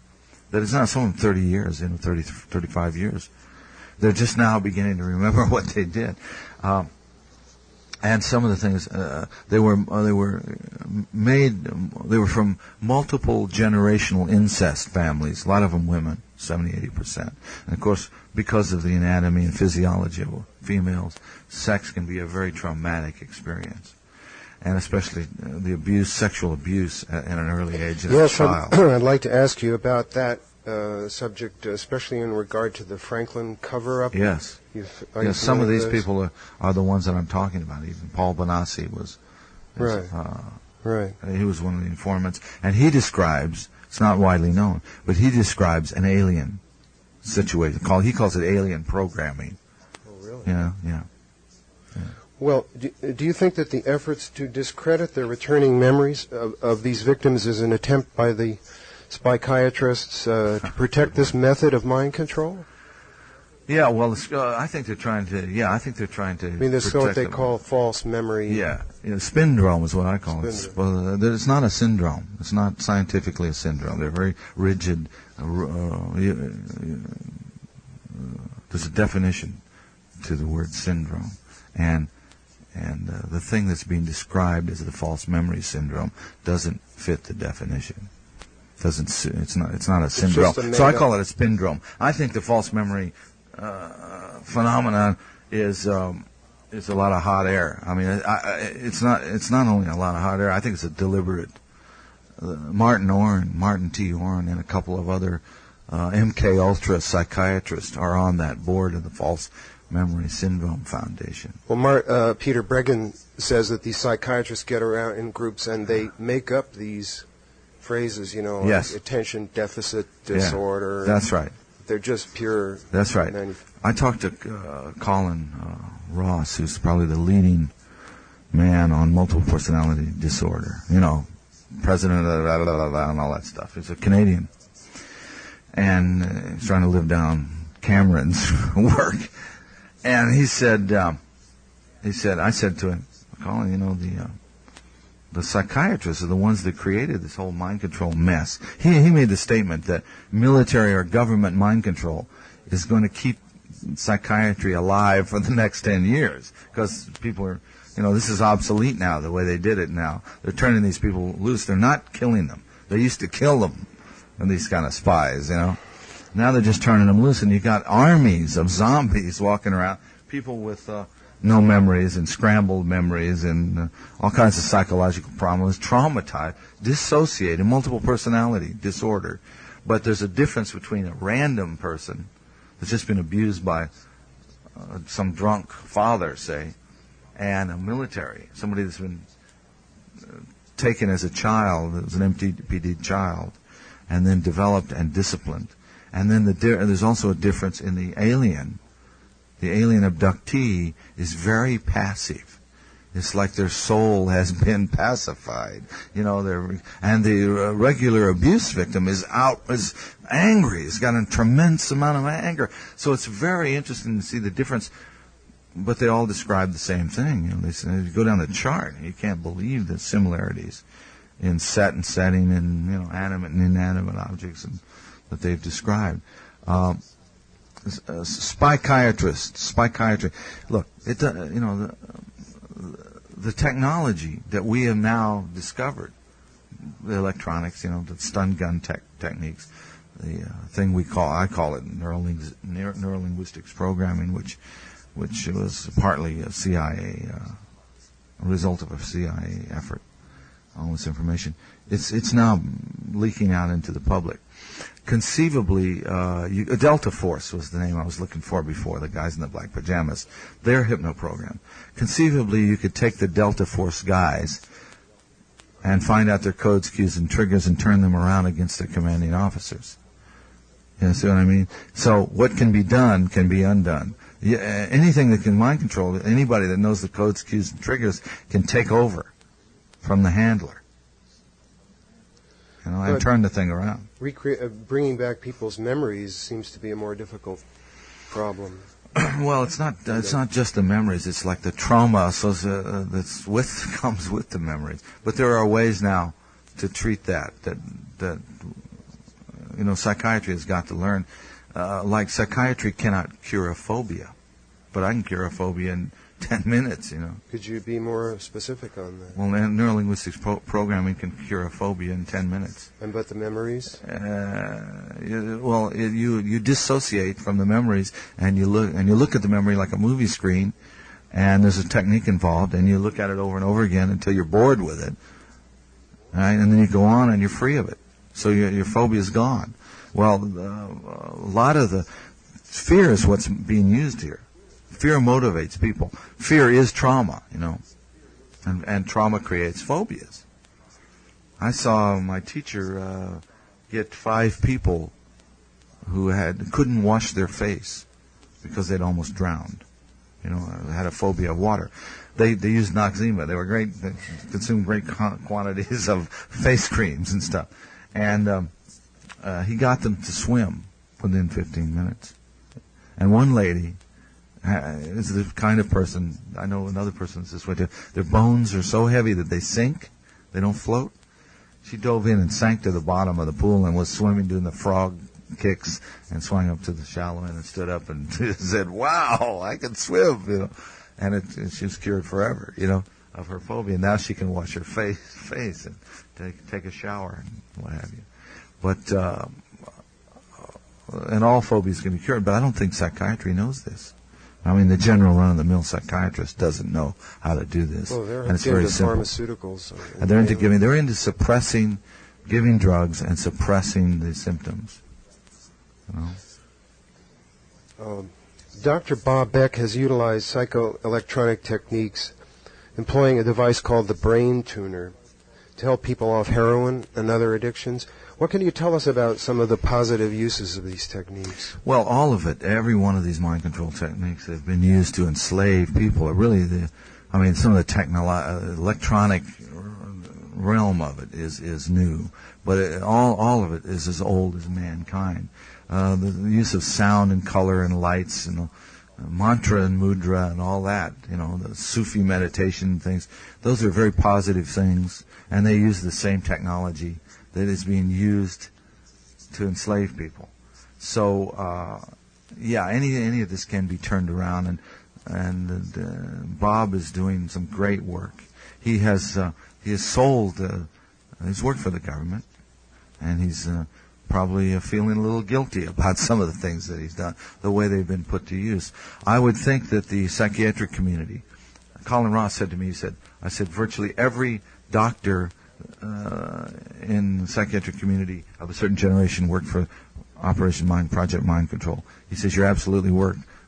that it's not someone 30 years, 30, 35 years. They're just now beginning to remember what they did. And some of the things, they were from multiple generational incest families, a lot of them women, 70-80%. And of course, because of the anatomy and physiology of females, sex can be a very traumatic experience. And especially the abuse, sexual abuse at an early age in a child. I'd like to ask you about that subject, especially in regard to the Franklin cover-up. Yes. Some of these people are the ones that I'm talking about. Even Paul Bonacci was. Right. He was one of the informants. And he describes, it's not widely known, but he describes an alien situation. He calls it alien programming. Oh, really? Yeah. Well, do you think that the efforts to discredit the returning memories of these victims is an attempt by the psychiatrists to protect this method of mind control? Yeah, well, I think they're trying to. Yeah, I think they're trying to. I mean, this is what they call false memory. Yeah, spindrome is what I call it. Well, it's not a syndrome. It's not scientifically a syndrome. They're very rigid. There's a definition to the word syndrome, and the thing that's being described as the false memory syndrome doesn't fit the definition. It's not a syndrome. So I call it a spindrome. I think the false memory phenomenon is a lot of hot air. I mean, it's not only a lot of hot air. I think it's a deliberate. Martin T. Orn, and a couple of other MK Ultra psychiatrists are on that board of the False Memory Syndrome Foundation. Well, Peter Breggin says that these psychiatrists get around in groups and they make up these phrases, yes. like attention deficit disorder. Yeah, that's right. They're just pure. That's right. I talked to Colin Ross, who's probably the leading man on multiple personality disorder. President of and all that stuff. He's a Canadian, and he's trying to live down Cameron's work. And I said to him, Colin, the psychiatrists are the ones that created this whole mind control mess. He made the statement that military or government mind control is going to keep psychiatry alive for the next 10 years because people are, this is obsolete now, the way they did it now. They're turning these people loose. They're not killing them. They used to kill them, and these kind of spies, Now they're just turning them loose, and you got armies of zombies walking around, people with no memories and scrambled memories and all kinds of psychological problems, traumatized, dissociated, multiple personality disorder. But there's a difference between a random person that's just been abused by some drunk father, say, and a military, somebody that's been taken as a child, as an MTPD child, and then developed and disciplined. And then there's also a difference in the alien. The alien abductee is very passive. It's like their soul has been pacified, and the regular abuse victim is angry. He's got a tremendous amount of anger. So it's very interesting to see the difference. But they all describe the same thing. They say, you go down the chart, you can't believe the similarities in set and setting, and animate and inanimate objects that they've described. Psychiatry. Look, the technology that we have now discovered, the electronics, the stun gun techniques, the thing I call it neurolinguistics programming, which was partly a CIA, a result of a CIA effort. All this information, it's now leaking out into the public. Conceivably, Delta Force was the name I was looking for before, the guys in the black pajamas. They're hypno-programmed. Conceivably, you could take the Delta Force guys and find out their codes, cues, and triggers and turn them around against their commanding officers. You see what I mean? So what can be done can be undone. Anything that can mind control, anybody that knows the codes, cues, and triggers can take over from the handler. And turn the thing around. Bringing back people's memories seems to be a more difficult problem. Well, it's not just the memories. It's like the trauma that's comes with the memories. But there are ways now to treat that psychiatry has got to learn. Like psychiatry cannot cure a phobia, but I can cure a phobia in 10 minutes, Could you be more specific on that? Well, neurolinguistics programming can cure a phobia in 10 minutes. And but the memories? You dissociate from the memories, and you look at the memory like a movie screen, and there's a technique involved, and you look at it over and over again until you're bored with it, right? And then you go on, and you're free of it. So your phobia is gone. Well, a lot of the fear is what's being used here. Fear motivates people. Fear is trauma, and trauma creates phobias. I saw my teacher get 5 people who couldn't wash their face because they'd almost drowned. Had a phobia of water. They used Noxzema. They were great. They consumed great quantities of face creams and stuff. And he got them to swim within 15 minutes. And one lady is the kind of person, I know another person is this way too, their bones are so heavy that they sink, they don't float. She dove in and sank to the bottom of the pool and was swimming, doing the frog kicks, and swam up to the shallow end and stood up and said, "Wow, I can swim," And she was cured forever, of her phobia. Now she can wash her face and take a shower and what have you. But and all phobias can be cured, but I don't think psychiatry knows this. I mean, the general run-of-the-mill psychiatrist doesn't know how to do this. Well, they're and it's very into simple. Pharmaceuticals. And they're into suppressing, giving drugs and suppressing the symptoms. Dr. Bob Beck has utilized psychoelectronic techniques, employing a device called the brain tuner to help people off heroin and other addictions. What can you tell us about some of the positive uses of these techniques? Well, all of it. Every one of these mind control techniques have been used to enslave people. Some of the electronic realm of it is new, but all of it is as old as mankind. The use of sound and color and lights and mantra and mudra and all that, the Sufi meditation things, those are very positive things, and they use the same technology that is being used to enslave people. So, any of this can be turned around, and Bob is doing some great work. He has sold, he's worked for the government, and he's probably feeling a little guilty about some of the things that he's done, the way they've been put to use. I would think that the psychiatric community, Colin Ross said to me, I said virtually every doctor in the psychiatric community of a certain generation worked for Operation Project Mind Control. He says, you're absolutely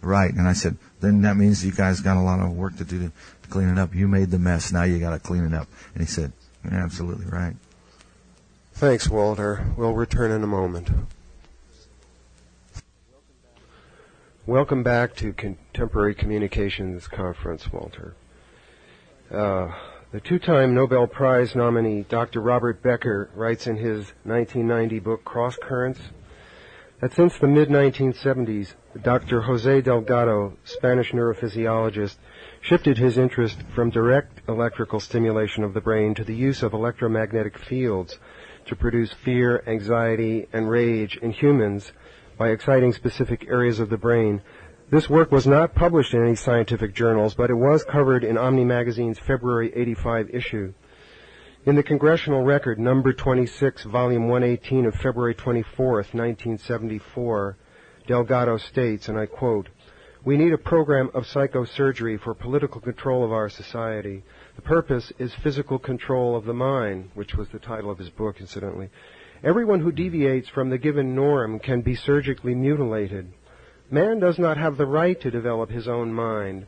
right. And I said, then that means you guys got a lot of work to do to clean it up. You made the mess. Now you got to clean it up. And he said, "You're absolutely right." Thanks, Walter. We'll return in a moment. Welcome back to Contemporary Communications Conference, Walter. The two-time Nobel Prize nominee, Dr. Robert Becker, writes in his 1990 book, Cross Currents, that since the mid-1970s, Dr. Jose Delgado, Spanish neurophysiologist, shifted his interest from direct electrical stimulation of the brain to the use of electromagnetic fields to produce fear, anxiety, and rage in humans by exciting specific areas of the brain. This work was not published in any scientific journals, but it was covered in Omni Magazine's February '85 issue. In the Congressional Record, number 26, volume 118 of February 24th, 1974, Delgado states, and I quote, "We need a program of psychosurgery for political control of our society. The purpose is physical control of the mind," which was the title of his book, incidentally. "Everyone who deviates from the given norm can be surgically mutilated. Man does not have the right to develop his own mind.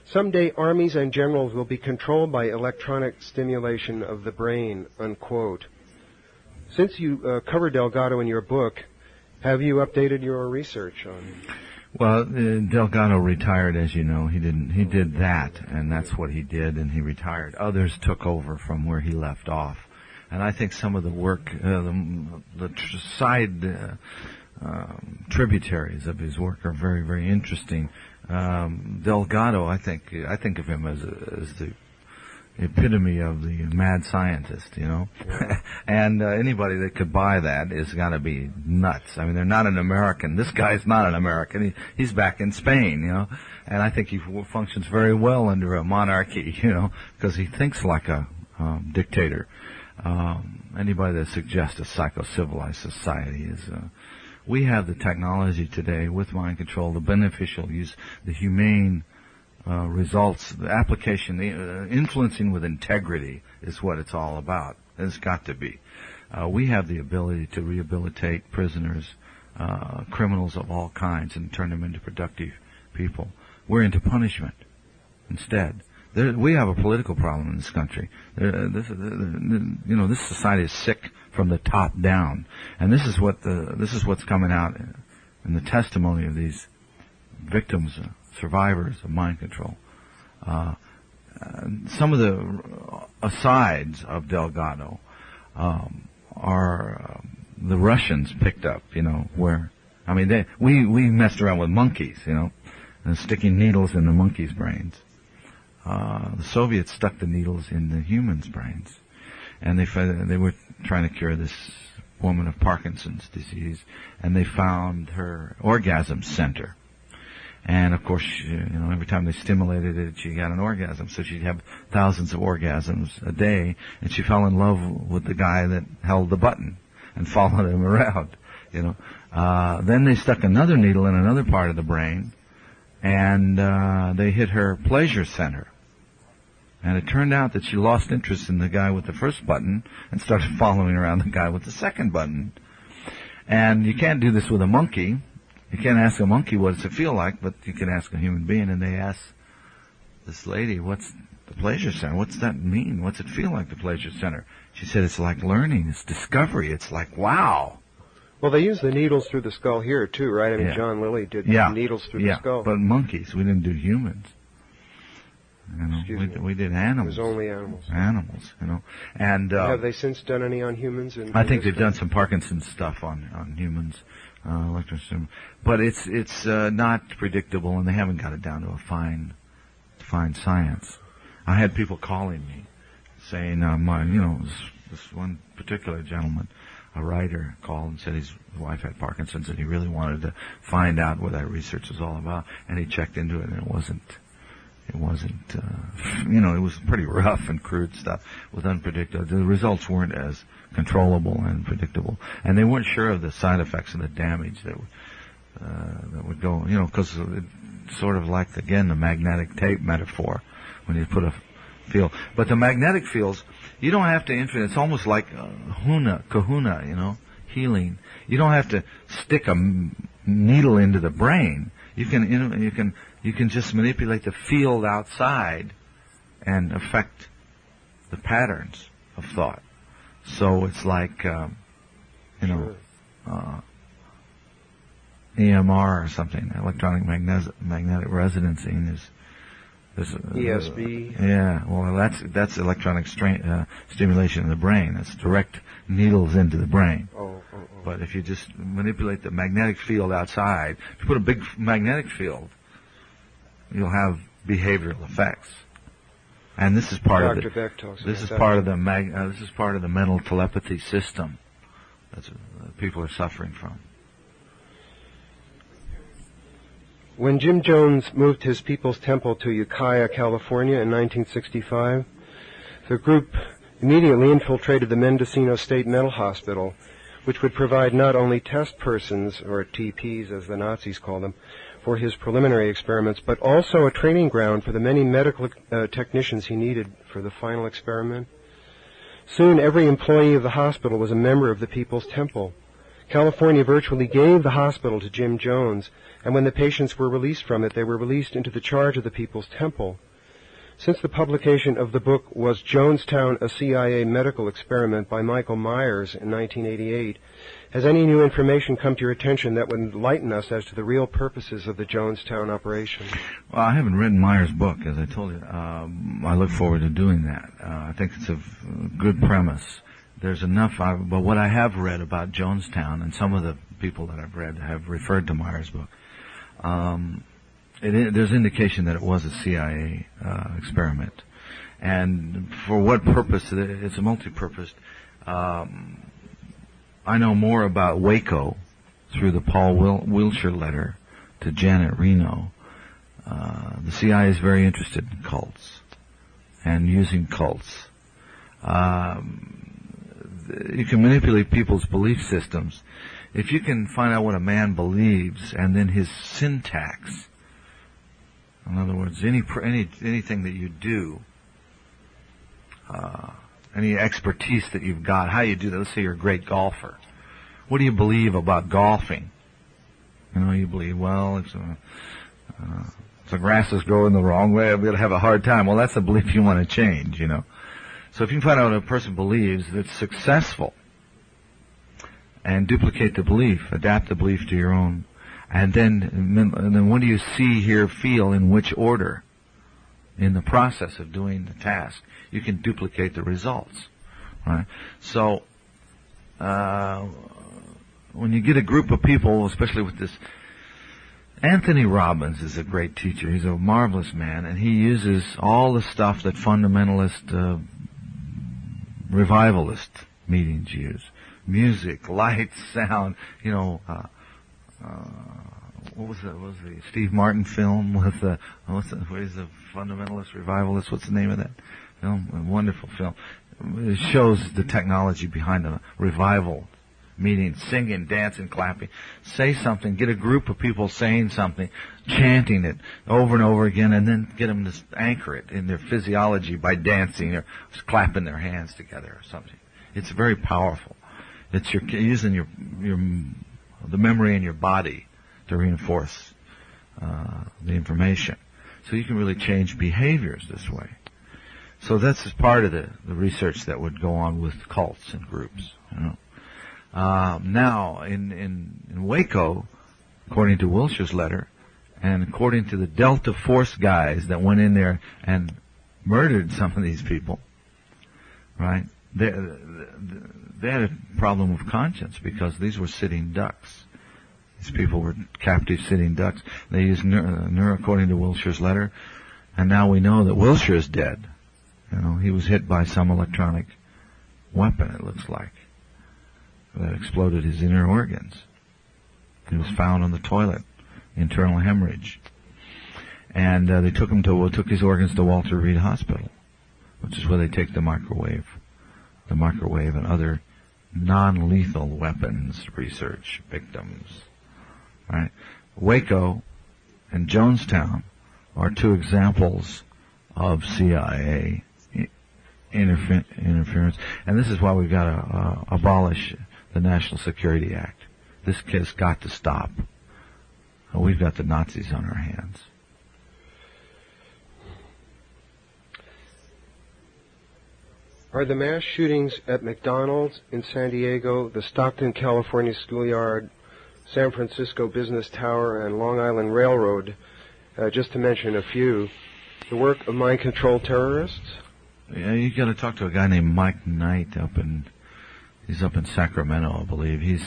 Someday armies and generals will be controlled by electronic stimulation of the brain," unquote. Since you covered Delgado in your book, have you updated your research on him? Well, Delgado retired, as you know. He did that, and that's what he did, and he retired. Others took over from where he left off. And I think some of the work, side tributaries of his work are very, very interesting. Delgado, I think of him as the epitome of the mad scientist, you know. Yeah. And anybody that could buy that is got to be nuts. I mean, they're not an American. This guy's not an American. He's back in Spain, you know. And I think he functions very well under a monarchy, you know, because he thinks like a dictator. Anybody that suggests a psycho-civilized society is... we have the technology today with mind control, the beneficial use, the humane results, the application, the influencing with integrity is what it's all about. It's got to be. We have the ability to rehabilitate prisoners, criminals of all kinds, and turn them into productive people. We're into punishment instead. We have a political problem in this country. This society is sick from the top down, and this is what's coming out in the testimony of these victims, survivors of mind control. Some of the asides of Delgado are the Russians picked up. You know, where we messed around with monkeys, you know, and sticking needles in the monkeys' brains. The Soviets stuck the needles in the humans' brains, and they were trying to cure this woman of Parkinson's disease, and they found her orgasm center. And of course, every time they stimulated it, she got an orgasm. So she'd have thousands of orgasms a day, and she fell in love with the guy that held the button and followed him around. Then they stuck another needle in another part of the brain, and they hit her pleasure center. And it turned out that she lost interest in the guy with the first button and started following around the guy with the second button. And you can't do this with a monkey. You can't ask a monkey what does it feel like, but you can ask a human being. And they asked this lady, what's the pleasure center? What's that mean? What's it feel like, the pleasure center? She said, it's like learning. It's discovery. It's like, wow. Well, they use the needles through the skull here, too, right? I mean, yeah. John Lilly did needles through the skull. But monkeys. We didn't do humans. We did animals. It was only animals. Animals, And have they since done any on humans? I think they've done some Parkinson's stuff on humans, but it's not predictable, and they haven't got it down to a fine science. I had people calling me saying, this one particular gentleman, a writer, called and said his wife had Parkinson's, and he really wanted to find out what that research was all about, and he checked into it, and it wasn't, it was pretty rough and crude stuff with unpredictable. The results weren't as controllable and predictable, and they weren't sure of the side effects and the damage that would go, because it's sort of like, again, the magnetic tape metaphor when you put a field. But the magnetic fields, you don't have to it's almost like kahuna, healing. You don't have to stick a needle into the brain. You can just manipulate the field outside and affect the patterns of thought. So it's like, EMR or something, electronic magnetic resonancing is ESB. Yeah, well, that's electronic stimulation in the brain. That's direct needles into the brain. But if you just manipulate the magnetic field outside, if you put a big magnetic field, you'll have behavioral effects. And this is part of the mental telepathy system that people are suffering from. When Jim Jones moved his People's Temple to Ukiah, California in 1965, the group immediately infiltrated the Mendocino State Mental Hospital, which would provide not only test persons, or TPs as the Nazis called them, for his preliminary experiments, but also a training ground for the many medical technicians he needed for the final experiment. Soon every employee of the hospital was a member of the People's Temple. California virtually gave the hospital to Jim Jones, and when the patients were released from it, they were released into the charge of the People's Temple. Since the publication of the book Was Jonestown a CIA Medical Experiment by Michael Myers in 1988, has any new information come to your attention that would enlighten us as to the real purposes of the Jonestown operation? Well, I haven't read Myers' book, as I told you. I look forward to doing that. I think it's a good premise. There's enough, but what I have read about Jonestown, and some of the people that I've read have referred to Myers' book, there's indication that it was a CIA experiment. And for what purpose? It's a multi-purpose. I know more about Waco through the Paul Wilshire letter to Janet Reno. The CIA is very interested in cults and using cults. You can manipulate people's belief systems. If you can find out what a man believes and then his syntax, in other words, anything that you do, any expertise that you've got, how you do that. Let's say you're a great golfer. What do you believe about golfing? You believe, well, if the grass is growing the wrong way, I'm going to have a hard time. Well, that's a belief you want to change, So if you can find out what a person believes that's successful and duplicate the belief, adapt the belief to your own, and then what do you see, hear, feel, in which order in the process of doing the task, you can duplicate the results, right? So when you get a group of people, especially with this, Anthony Robbins is a great teacher. He's a marvelous man, and he uses all the stuff that fundamentalist revivalist meetings use. Music, light, sound, what was the Steve Martin film with what is the fundamentalist revivalist? What's the name of that film? A wonderful film. It shows the technology behind the revival meeting, singing, dancing, clapping. Say something, get a group of people saying something, chanting it over and over again, and then get them to anchor it in their physiology by dancing or clapping their hands together or something. It's very powerful. It's using the memory in your body to reinforce the information. So you can really change behaviors this way. So that's just part of the research that would go on with cults and groups. Now, in Waco, according to Wilshire's letter, and according to the Delta Force guys that went in there and murdered some of these people, right? They had a problem of conscience because these were sitting ducks. These people were captive sitting ducks. They used according to Wilshire's letter, and now we know that Wilshire is dead. He was hit by some electronic weapon, it looks like, that exploded his inner organs. He was found on the toilet, internal hemorrhage. And they took his organs to Walter Reed Hospital, which is where they take the microwave and other non-lethal weapons research victims. Right? Waco and Jonestown are two examples of CIA interference, and this is why we've got to abolish the National Security Act. This has got to stop. We've got the Nazis on our hands. Are the mass shootings at McDonald's in San Diego, the Stockton, California schoolyard, San Francisco Business Tower, and Long Island Railroad, just to mention a few, the work of mind control terrorists? Yeah, you got to talk to a guy named Mike Knight he's up in Sacramento, I believe. He's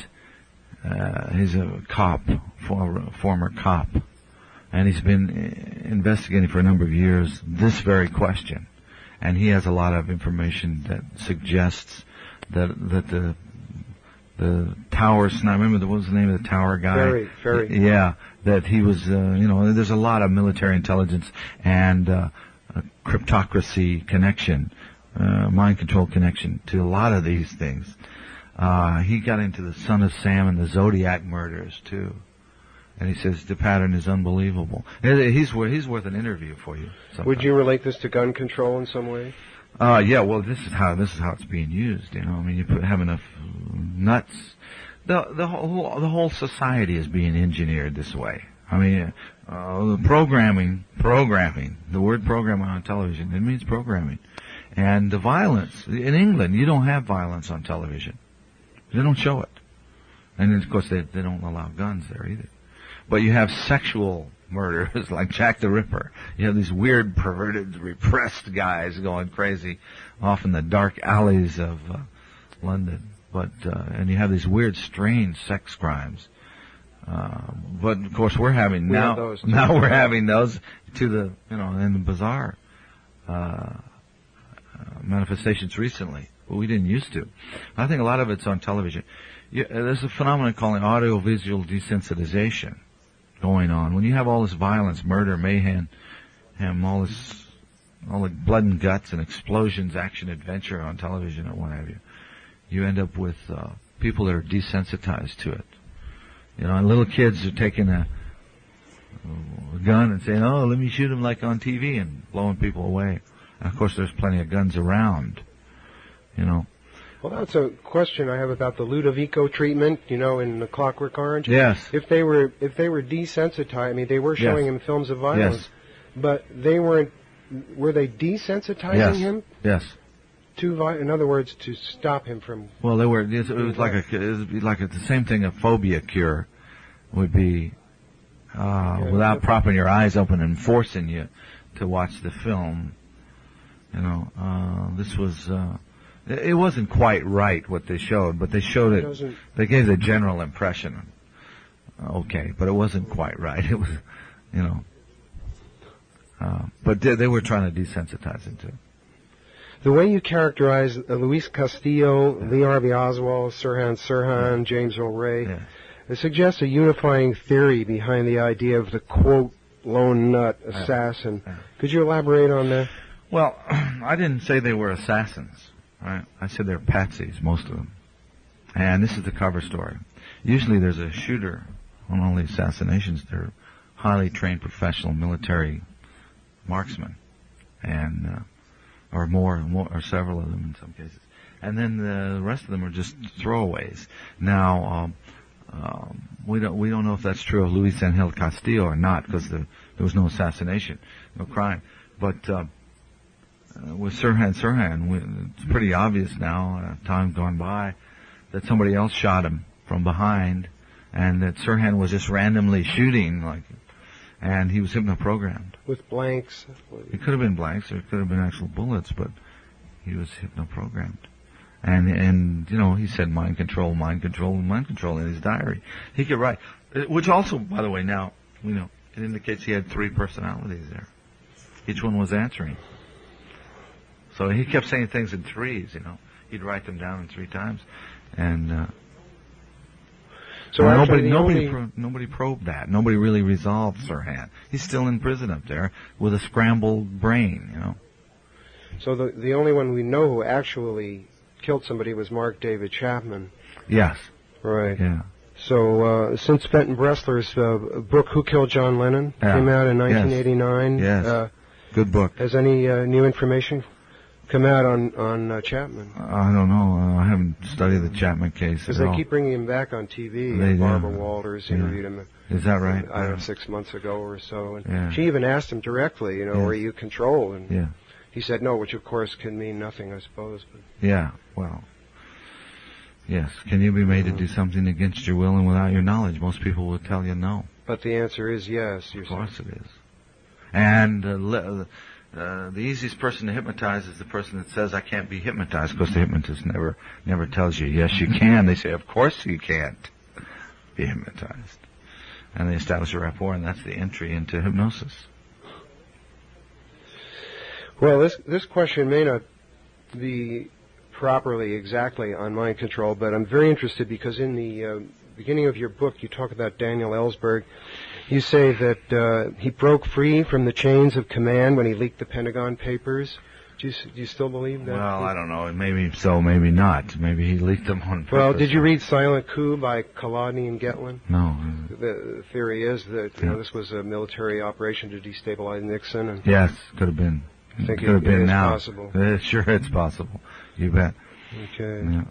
a cop, former cop, and he's been investigating for a number of years this very question. And he has a lot of information that suggests that the tower sniper, remember what was the name of the tower guy? Ferry. Yeah, that he was, there's a lot of military intelligence and cryptocracy connection, mind control connection to a lot of these things. He got into the Son of Sam and the Zodiac murders too. And he says the pattern is unbelievable. He's worth an interview for you sometime. Would you relate this to gun control in some way? Yeah. Well, this is how it's being used. I mean, you have enough nuts. The whole society is being engineered this way. I mean, programming. The word programming on television, it means programming. And the violence in England, you don't have violence on television. They don't show it. And of course, they don't allow guns there either. But you have sexual murders like Jack the Ripper. You have these weird, perverted, repressed guys going crazy off in the dark alleys of London. But and you have these weird, strange sex crimes. But of course, we're having those to the in the bizarre manifestations recently. But we didn't used to. I think a lot of it's on television. There's a phenomenon called audiovisual desensitization going on. When you have all this violence, murder, mayhem, all the blood and guts and explosions, action, adventure on television and what have you, you end up with people that are desensitized to it. And little kids are taking a gun and saying, "Oh, let me shoot him like on TV," and blowing people away. And of course, there's plenty of guns around. Well, that's a question I have about the Ludovico treatment, in The Clockwork Orange. Yes. If they were desensitized, I mean, they were showing him films of violence, yes, but they weren't. Were they desensitizing him? Yes. In other words, to stop him from. Well, they were. It was like the same thing. A phobia cure would be without propping your eyes open and forcing you to watch the film. This was. It wasn't quite right what they showed, but they showed it. They gave the general impression. Okay, but it wasn't quite right. It was, but they were trying to desensitize him too. The way you characterize Luis Castillo, Lee Harvey Oswald, Sirhan, James Earl Ray, it suggests a unifying theory behind the idea of the, quote, lone nut assassin. Could you elaborate on that? Well, I didn't say they were assassins. Right. I said they're patsies, most of them. And this is the cover story. Usually there's a shooter on all the assassinations. They're highly trained professional military marksmen, and or several of them in some cases. And then the rest of them are just throwaways. Now, we don't know if that's true of Luis Angel Castillo or not, because there was no assassination, no crime. But with Sirhan, it's pretty obvious now, time gone by, that somebody else shot him from behind, and that Sirhan was just randomly shooting, and he was hypnoprogrammed. With blanks? It could have been blanks, or it could have been actual bullets, but he was hypnoprogrammed. And he said mind control in his diary. He could write, which also, by the way, now, it indicates he had 3 personalities there. Each one was answering. So he kept saying things in 3s, He'd write them down in 3 times. And so nobody probed that. Nobody really resolved Sirhan. He's still in prison up there with a scrambled brain, So the only one we know who actually killed somebody was Mark David Chapman. Yes. Right. Yeah. So since Fenton Bressler's book "Who Killed John Lennon" came out in 1989, yes. Good book. Has any new information come out on Chapman? I don't know. I haven't studied the Chapman case because they keep bringing him back on TV. They Barbara Walters interviewed him. Is that right? I don't know, 6 months ago or so. And she even asked him directly, were you controlled? And he said no, which of course can mean nothing, I suppose. But. Yeah, well, yes. Can you be made to do something against your will and without your knowledge? Most people would tell you no. But the answer is yes. Of course it is. And the easiest person to hypnotize is the person that says, I can't be hypnotized, because the hypnotist never tells you, yes, you can. They say, of course you can't be hypnotized. And they establish a rapport, and that's the entry into hypnosis. Well, this question may not be properly exactly on mind control, but I'm very interested because in the beginning of your book you talk about Daniel Ellsberg. You say that he broke free from the chains of command when he leaked the Pentagon Papers. Do you still believe that? Well, I don't know. Maybe so, maybe not. Maybe he leaked them on purpose. Well, did you read Silent Coup by Kolodny and Getlin? No. The theory is that this was a military operation to destabilize Nixon. And yes, could have been. I think could have been is now. possible. Sure, it's possible. You bet. Okay. Yeah.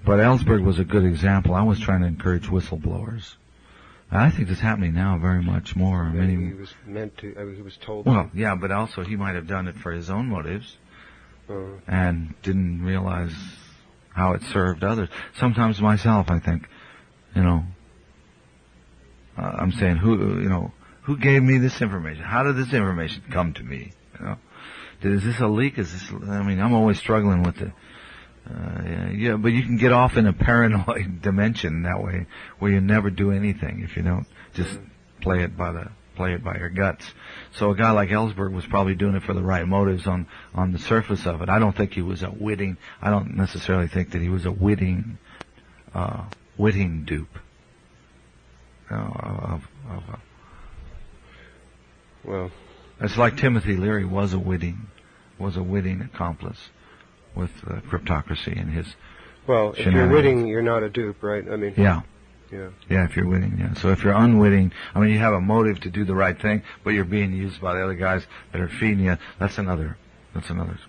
But Ellsberg was a good example. I was trying to encourage whistleblowers. I think it's happening now very much more. Maybe he was meant to. I mean, he was told. Well, yeah, but also he might have done it for his own motives and didn't realize how it served others. Sometimes myself, I think, I'm saying, who gave me this information? How did this information come to me? Is this a leak? I'm always struggling with it. But you can get off in a paranoid dimension that way, where you never do anything if you don't just play it by your guts. So a guy like Ellsberg was probably doing it for the right motives on the surface of it. I don't think he was I don't necessarily think that he was a witting dupe. Well, it's like Timothy Leary was a witting accomplice with cryptocracy and his. Well, if you're witting, you're not a dupe, right? I mean. Yeah. Yeah. Yeah, if you're witting, yeah. So if you're unwitting, you have a motive to do the right thing, but you're being used by the other guys that are feeding you. That's another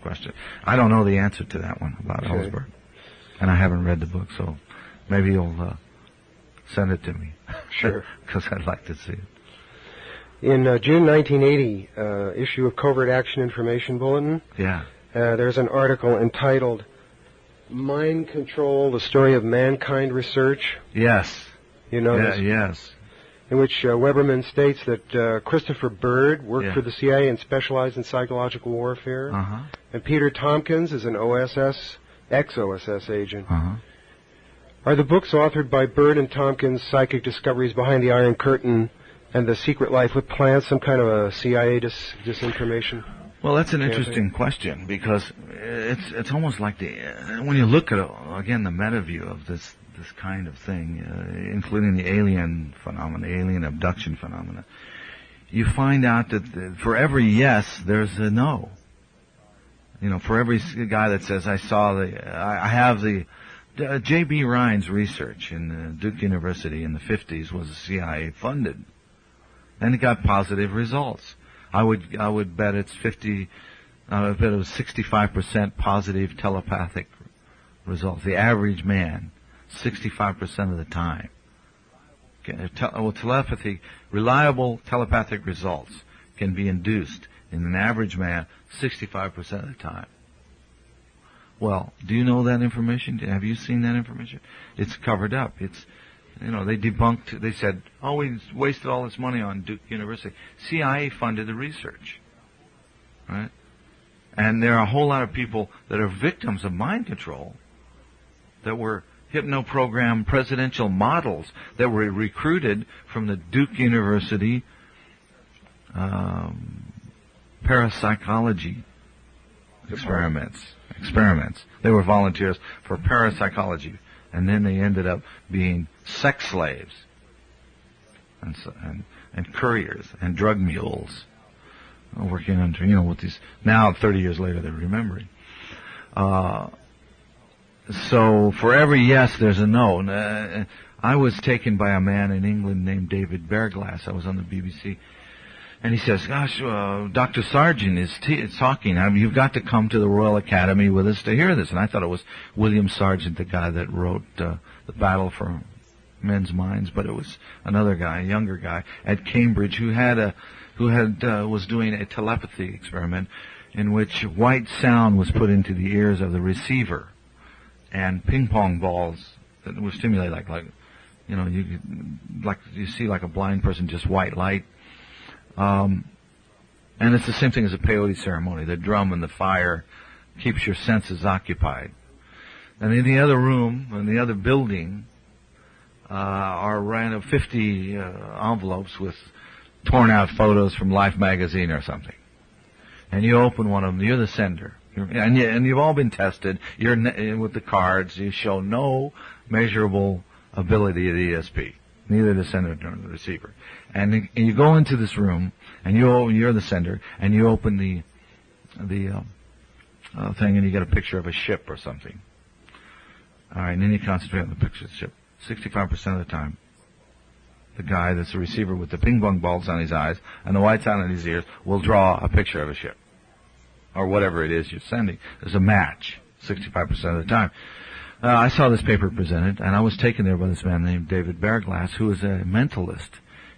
question. I don't know the answer to that one about Ellsberg, and I haven't read the book, so maybe you'll send it to me. Sure. Because I'd like to see it. In June 1980 issue of Covert Action Information Bulletin, there's an article entitled "Mind Control: The Story of Mankind Research." Yes. You know this? Yes. In which Weberman states that Christopher Bird worked for the CIA and specialized in psychological warfare, and Peter Tompkins is an ex-OSS agent. Are the books authored by Bird and Tompkins, Psychic Discoveries Behind the Iron Curtain, and The Secret Life with Plants, some kind of a CIA disinformation? Well, that's an interesting question, because it's almost like when you look at again the meta view of this kind of thing, including the alien phenomena, alien abduction phenomena, you find out that for every yes, there's a no. For every guy that says I have the J.B. Ryan's research in Duke University in the 50s was CIA funded, and it got positive results. I would bet it's 65% positive telepathic results. The average man, 65% of the time. Reliable telepathic results can be induced in an average man 65% of the time. Well, do you know that information? Have you seen that information? It's covered up. It's, they debunked, they said, we wasted all this money on Duke University. CIA funded the research. Right? And there are a whole lot of people that are victims of mind control that were hypno-program presidential models that were recruited from the Duke University parapsychology experiments. They were volunteers for parapsychology, and then they ended up being sex slaves and couriers and drug mules, working under, with these. Now, 30 years later, they're remembering. So for every yes, there's a no. I was taken by a man in England named David Bearglass. I was on the BBC. And he says, gosh, Dr. Sargent is talking. You've got to come to the Royal Academy with us to hear this. And I thought it was William Sargent, the guy that wrote The Battle for Men's Minds. But it was another guy, a younger guy, at Cambridge who was doing a telepathy experiment. in which white sound was put into the ears of the receiver, and ping pong balls that were stimulated like you see like a blind person, just white light. And it's the same thing as a peyote ceremony. The drum and the fire keeps your senses occupied. And in the other room, in the other building, are random 50 envelopes with torn out photos from Life magazine or something. And you open one of them, you're the sender. And you've all been tested. You're with the cards. You show no measurable ability at ESP, neither the sender nor the receiver. And you go into this room, and you're the sender, and you open the thing, and you get a picture of a ship or something. All right, and then you concentrate on the picture of the ship. 65% of the time, the guy that's the receiver with the ping pong balls on his eyes and the white sound in his ears will draw a picture of a ship, or whatever it is you're sending. There's a match 65% of the time. I saw this paper presented, and I was taken there by this man named David Bearglass, who is a mentalist.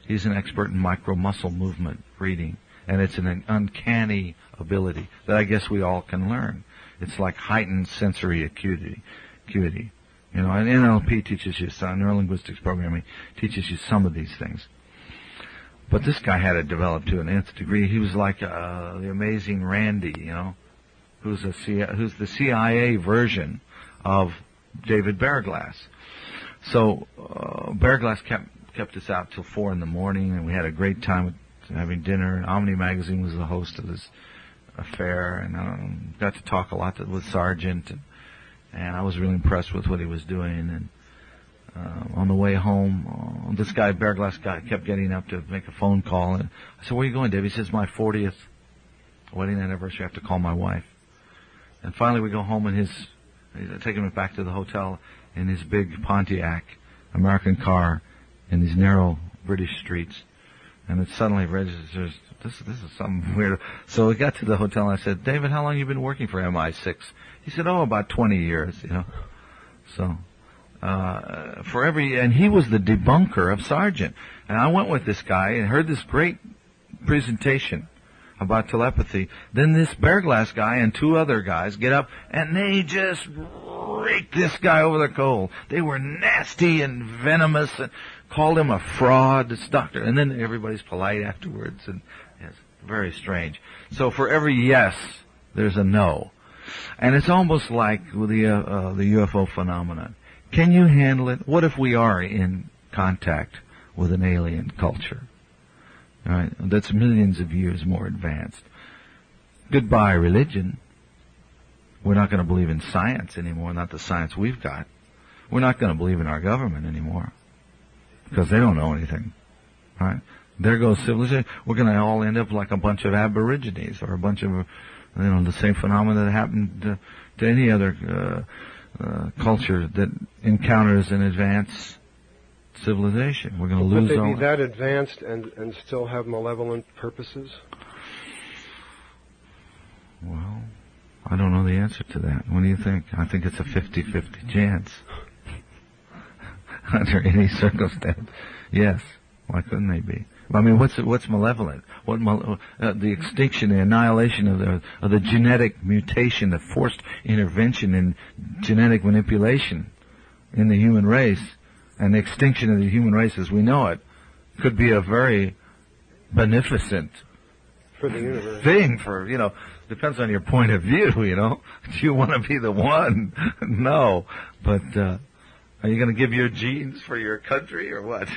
He's an expert in micro-muscle movement reading, and it's an uncanny ability that I guess we all can learn. It's like heightened sensory acuity. You know, and NLP teaches you some, neurolinguistics programming teaches you some of these things. But this guy had it developed to an nth degree. He was like the amazing Randy, you know, who's the CIA version of David Bearglass. So Bearglass kept us out till 4 a.m, and we had a great time having dinner. And Omni Magazine was the host of this affair, and got to talk a lot with Sargent, and I was really impressed with what he was doing. And on the way home, this guy, Bearglass, kept getting up to make a phone call. And I said, "Where are you going, Dave?" He says, "My 40th wedding anniversary. I have to call my wife." And finally we go home, and he's taking me back to the hotel in his big Pontiac American car in these narrow British streets. And it suddenly registers, this is something weird. So we got to the hotel, and I said, "David, how long have you been working for MI6? He said, "Oh, about 20 years, you know." So, and he was the debunker of Sargent. And I went with this guy and heard this great presentation about telepathy. Then this Bearglass guy and 2 other guys get up, and they just raked this guy over the coal. They were nasty and venomous and called him a fraud, this doctor. And then everybody's polite afterwards, and it's very strange. So for every yes, there's a no. And it's almost like with the UFO phenomenon. Can you handle it? What if we are in contact with an alien culture? All right, that's millions of years more advanced. Goodbye, religion. We're not going to believe in science anymore, not the science we've got. We're not going to believe in our government anymore, because they don't know anything. All right? There goes civilization. We're going to all end up like a bunch of aborigines, or a bunch of, the same phenomena that happened to any other culture that encounters an advanced civilization. We're going to lose all. Would they be that advanced and still have malevolent purposes? Well, I don't know the answer to that. What do you think? I think it's a 50-50 chance. Under any circumstance. Yes. Why couldn't they be? I mean, what's malevolent? The extinction, the annihilation of the genetic mutation, the forced intervention in genetic manipulation in the human race, and the extinction of the human race as we know it, could be a very beneficent for the universe thing. Depends on your point of view. Do you want to be the one? No, but are you going to give your genes for your country or what?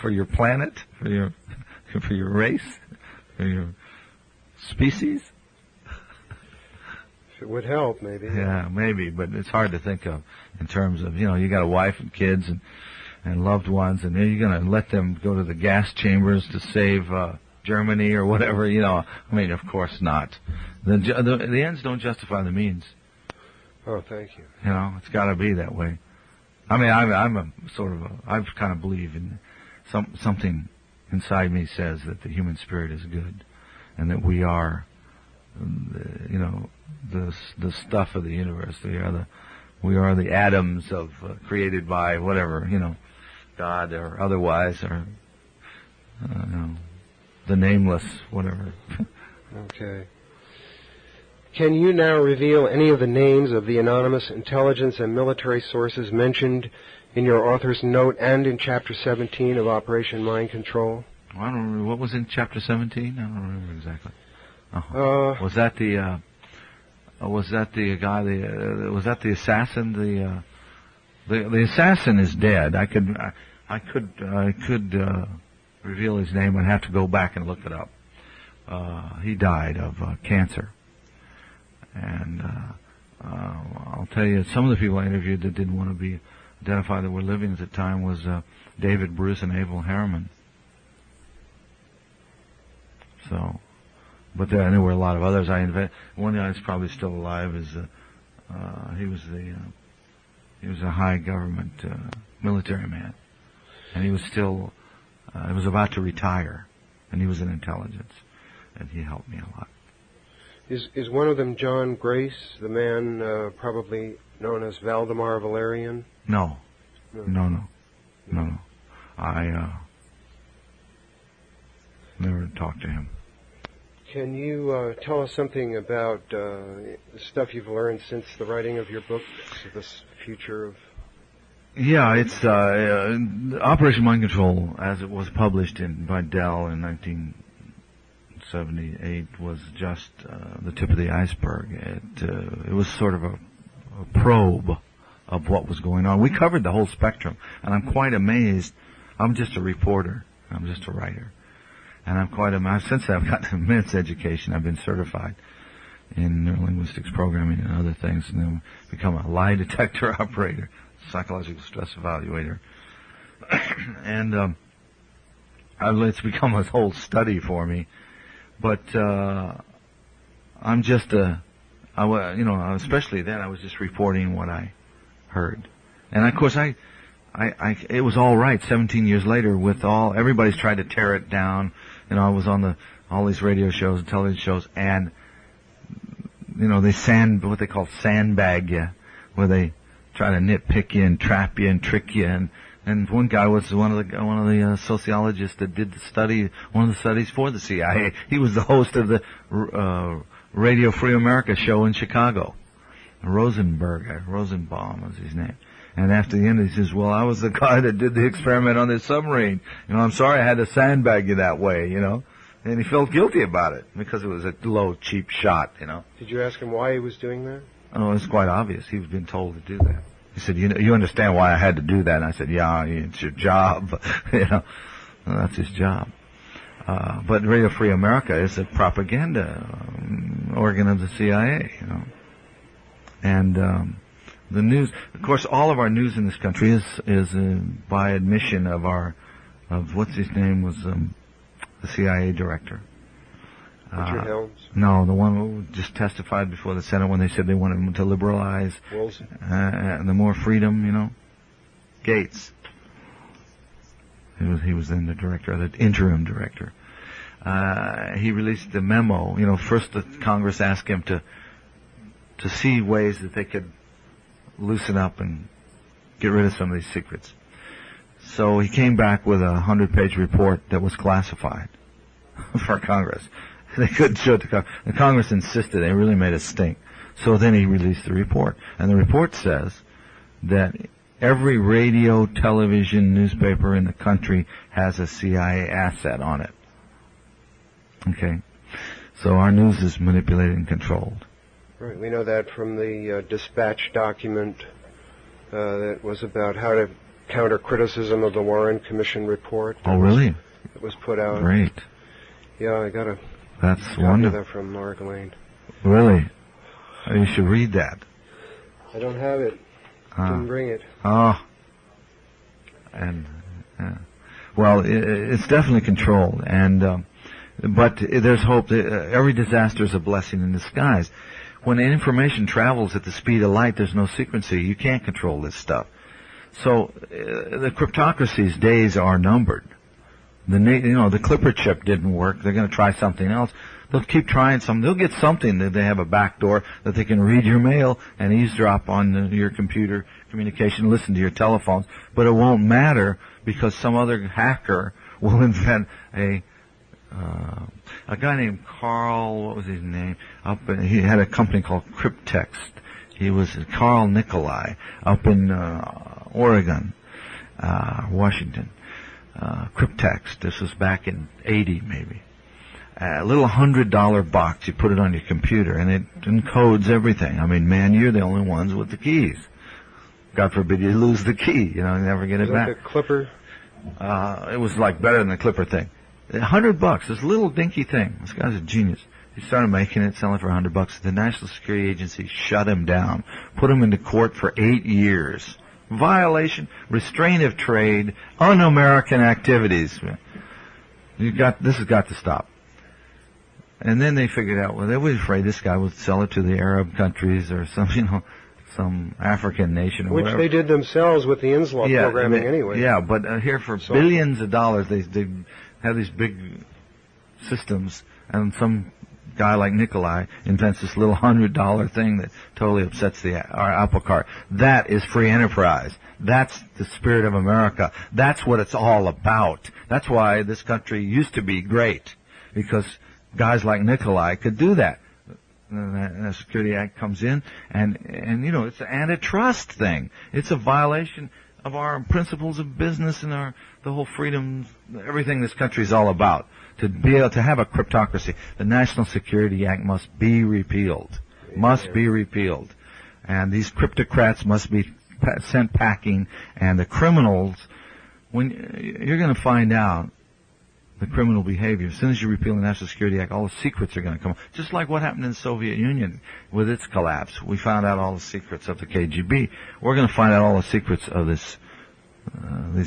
For your planet, for your race, for your species? It would help, maybe. Yeah, maybe, but it's hard to think of in terms of, you got a wife and kids and loved ones, and then you're going to let them go to the gas chambers to save Germany or whatever, I mean, of course not. The ends don't justify the means. Oh, thank you. It's got to be that way. I mean, I kind of believe in something inside me says that the human spirit is good, and that we are, the stuff of the universe. We are the atoms created by whatever, God or otherwise, or the nameless, whatever. Okay. Can you now reveal any of the names of the anonymous intelligence and military sources mentioned in your author's note and in Chapter 17 of Operation Mind Control? I don't remember. What was in Chapter 17? I don't remember exactly. Was that the guy? Was that the assassin? The assassin is dead. I could reveal his name. I'd have to go back and look it up. He died of cancer. And I'll tell you, some of the people I interviewed that didn't want to be identified that were living at the time was David Bruce and Abel Harriman. So, but there were a lot of others. One guy that's probably still alive is he was a high government military man, and he was still was about to retire, and he was in intelligence, and he helped me a lot. Is one of them John Grace, the man probably known as Valdemar Valerian? No. I never talked to him. Can you tell us something about the stuff you've learned since the writing of your book, this future of... Yeah, it's Operation Mind Control, as it was published by Dell in 1978, was just the tip of the iceberg. It was sort of a probe of what was going on. We covered the whole spectrum, and I'm quite amazed. I'm just a reporter. I'm just a writer. And I'm quite amazed. Since I've gotten immense education, I've been certified in neurolinguistics programming and other things, and then become a lie detector operator, psychological stress evaluator. And it's become a whole study for me. But I'm just especially then I was just reporting what I heard. And of course it was all right 17 years later with everybody's tried to tear it down. I was on all these radio shows and television shows, and they what they call sandbag you, where they try to nitpick you and trap you and trick you. And one guy was one of the sociologists that did one of the studies for the CIA. He was the host of the Radio Free America show in Chicago. Rosenbaum was his name. And after the end, he says, "Well, I was the guy that did the experiment on this submarine. I'm sorry I had to sandbag you that way, And he felt guilty about it because it was a low, cheap shot, Did you ask him why he was doing that? Oh, it's quite obvious. He was being told to do that. He said, "You understand why I had to do that?" And I said, "Yeah, it's your job." Well, that's his job. But Radio Free America is a propaganda organ of the CIA, And the news, of course, all of our news in this country is by admission of what's his name was the CIA director. Richard Helms? No, the one who just testified before the Senate when they said they wanted him to liberalize and the more freedom, Gates. He was then the director, the interim director. He released the memo. First the Congress asked him to see ways that they could loosen up and get rid of some of these secrets. So he came back with a 100-page report that was classified for Congress. They couldn't show it to Congress. The Congress insisted. They really made a stink. So then he released the report. And the report says that every radio, television, newspaper in the country has a CIA asset on it. Okay? So our news is manipulated and controlled. Right. We know that from the dispatch document that was about how to counter criticism of the Warren Commission report. Oh, really? It was put out. Great. Yeah, I got a That's wonderful. that from Mark Lane. Really? You should read that. I don't have it. Didn't bring it. Oh. And well, it's definitely controlled, and but there's hope. Every disaster is a blessing in disguise. When information travels at the speed of light, there's no secrecy. You can't control this stuff. So the cryptocracy's days are numbered. The Clipper chip didn't work. They're going to try something else. They'll keep trying something. They'll get something that they have a back door that they can read your mail and eavesdrop on your computer communication, listen to your telephones. But it won't matter because some other hacker will invent a a guy named Carl, what was his name? He had a company called Cryptext. He was Carl Nicolai up in Oregon, Washington. Cryptext. This was back in '80 maybe. A little $100 box. You put it on your computer, and it encodes everything. I mean, man, you're the only ones with the keys. God forbid you lose the key. You never get it back. Like a Clipper? It was like better than the Clipper thing. $100, this little dinky thing. This guy's a genius. He started making it, selling it for $100. The National Security Agency shut him down, put him into court for 8 years. Violation, restraint of trade, un-American activities. This has got to stop. And then they figured out, well, they were afraid this guy would sell it to the Arab countries or some African nation or Which whatever. they did themselves with the INSLAW programming anyway. Yeah, but here for billions of dollars, they have these big systems, and some guy like Nikolai invents this little $100 thing that totally upsets our apple cart. That is free enterprise. That's the spirit of America. That's what it's all about. That's why this country used to be great, because guys like Nikolai could do that. The Security Act comes in, and it's an antitrust thing. It's a violation of our principles of business and the whole freedom, everything this country is all about. To be able to have a cryptocracy, the National Security Act must be repealed. Must be repealed. And these cryptocrats must be sent packing, and the criminals, when you're going to find out the criminal behavior, as soon as you repeal the National Security Act, all the secrets are going to come. Just like what happened in the Soviet Union with its collapse. We found out all the secrets of the KGB. We're going to find out all the secrets of these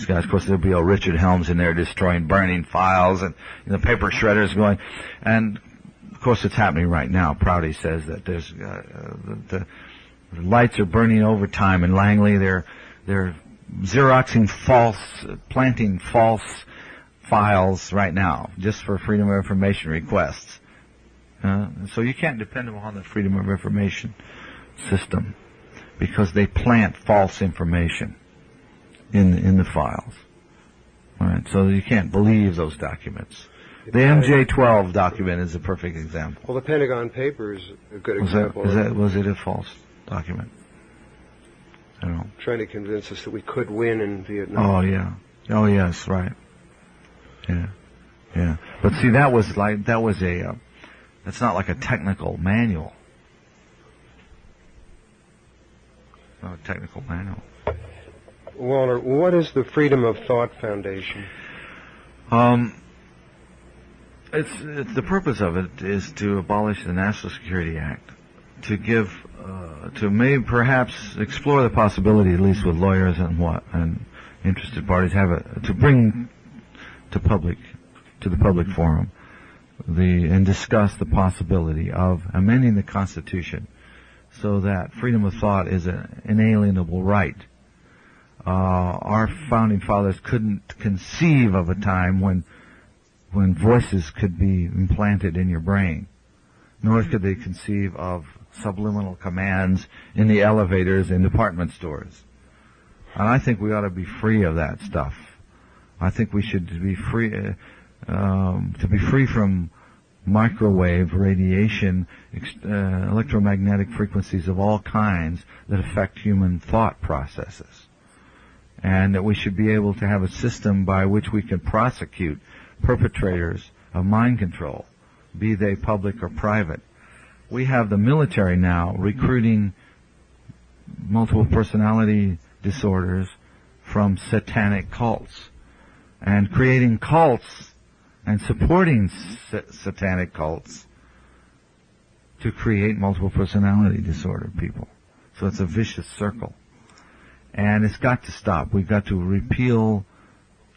guys. Of course, there'll be a Richard Helms in there destroying, burning files, and paper shredders going. And, of course, it's happening right now. Prouty says that there's the lights are burning overtime in Langley. They're Xeroxing planting false files right now, just for Freedom of Information requests. So you can't depend upon the Freedom of Information system, because they plant false information in the files. All right, so you can't believe those documents. The MJ-12 document is a perfect example. Well, the Pentagon Papers is a good example. Was it a false document? I don't know. Trying to convince us that we could win in Vietnam. Oh, yeah. Oh, yes, right. Yeah. But see, that's not like a technical manual. It's not a technical manual. Walter, what is the Freedom of Thought Foundation? It's the purpose of it is to abolish the National Security Act, to give, to maybe perhaps explore the possibility, at least with lawyers and interested parties, to bring to the public forum, and discuss the possibility of amending the Constitution so that freedom of thought is an inalienable right. Our founding fathers couldn't conceive of a time when voices could be implanted in your brain, nor could they conceive of subliminal commands in the elevators in department stores. And I think we ought to be free of that stuff. I think we should be free to be free from microwave radiation, electromagnetic frequencies of all kinds that affect human thought processes. And that we should be able to have a system by which we can prosecute perpetrators of mind control, be they public or private. We have the military now recruiting multiple personality disorders from satanic cults, and creating cults and supporting satanic cults to create multiple personality disorder people. So it's a vicious circle. And it's got to stop. We've got to repeal,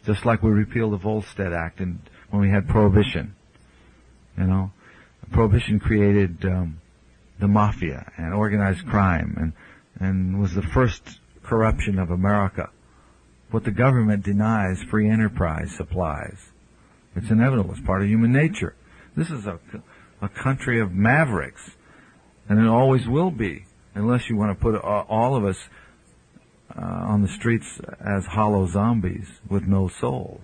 just like we repealed the Volstead Act when we had Prohibition. Prohibition created the mafia and organized crime and was the first corruption of America. What the government denies, free enterprise supplies. It's inevitable. It's part of human nature. This is a country of mavericks, and it always will be, unless you want to put all of us on the streets as hollow zombies with no souls,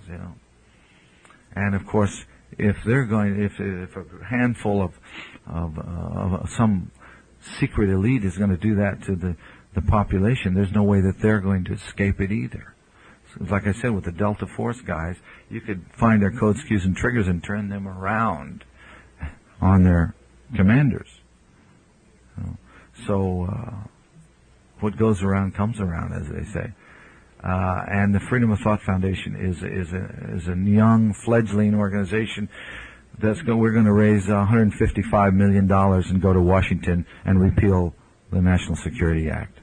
And of course, if they're going, if a handful of some secret elite is going to do that to the population, there's no way that they're going to escape it either. So, like I said, with the Delta Force guys, you could find their codes, cues, and triggers and turn them around on their commanders. So what goes around comes around, as they say. And the Freedom of Thought Foundation is a young, fledgling organization we're going to raise $155 million and go to Washington and repeal the National Security Act.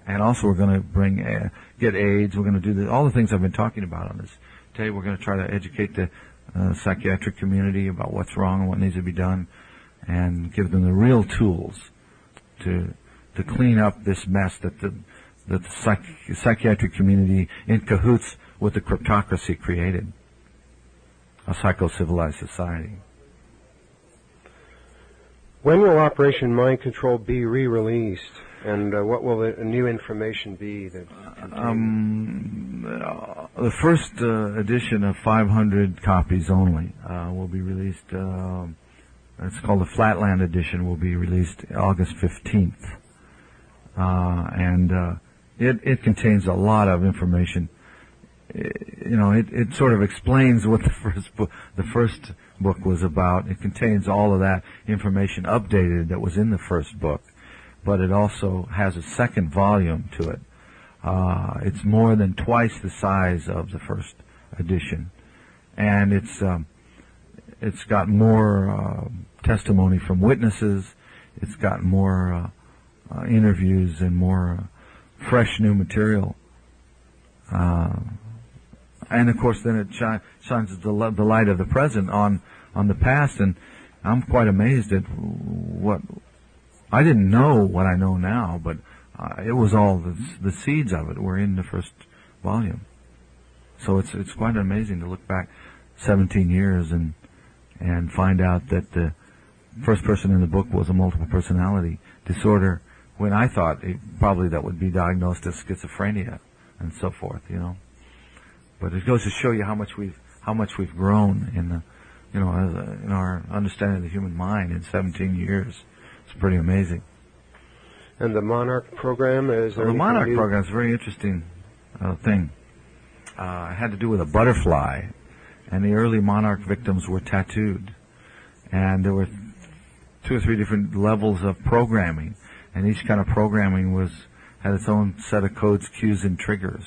And also we're going to get AIDS. We're going to do all the things I've been talking about on this tape. We're going to try to educate the psychiatric community about what's wrong and what needs to be done, and give them the real tools to clean up this mess that the psychiatric community, in cahoots with the cryptocracy, created. A psycho-civilized society. When will Operation Mind Control be re-released, and what will the new information be that the first edition of 500 copies only will be released. It's called the Flatland edition. Will be released August 15th, and it contains a lot of information. It sort of explains what the first book was about. It contains all of that information updated that was in the first book, but it also has a second volume to it. It's more than twice the size of the first edition, and it's got more testimony from witnesses. It's got more interviews and more fresh new material. And of course, then it shines the light of the present on the past, and I'm quite amazed at what I didn't know what I know now, but it was all the seeds of it were in the first volume. So it's quite amazing to look back 17 years and find out that the first person in the book was a multiple personality disorder, when I thought probably that would be diagnosed as schizophrenia and so forth, But it goes to show you how much we've grown in in our understanding of the human mind in 17 years. It's pretty amazing. And the Monarch program is the Monarch program is a very interesting thing. It had to do with a butterfly, and the early Monarch victims were tattooed, and there were 2 or 3 different levels of programming, and each kind of programming had its own set of codes, cues, and triggers.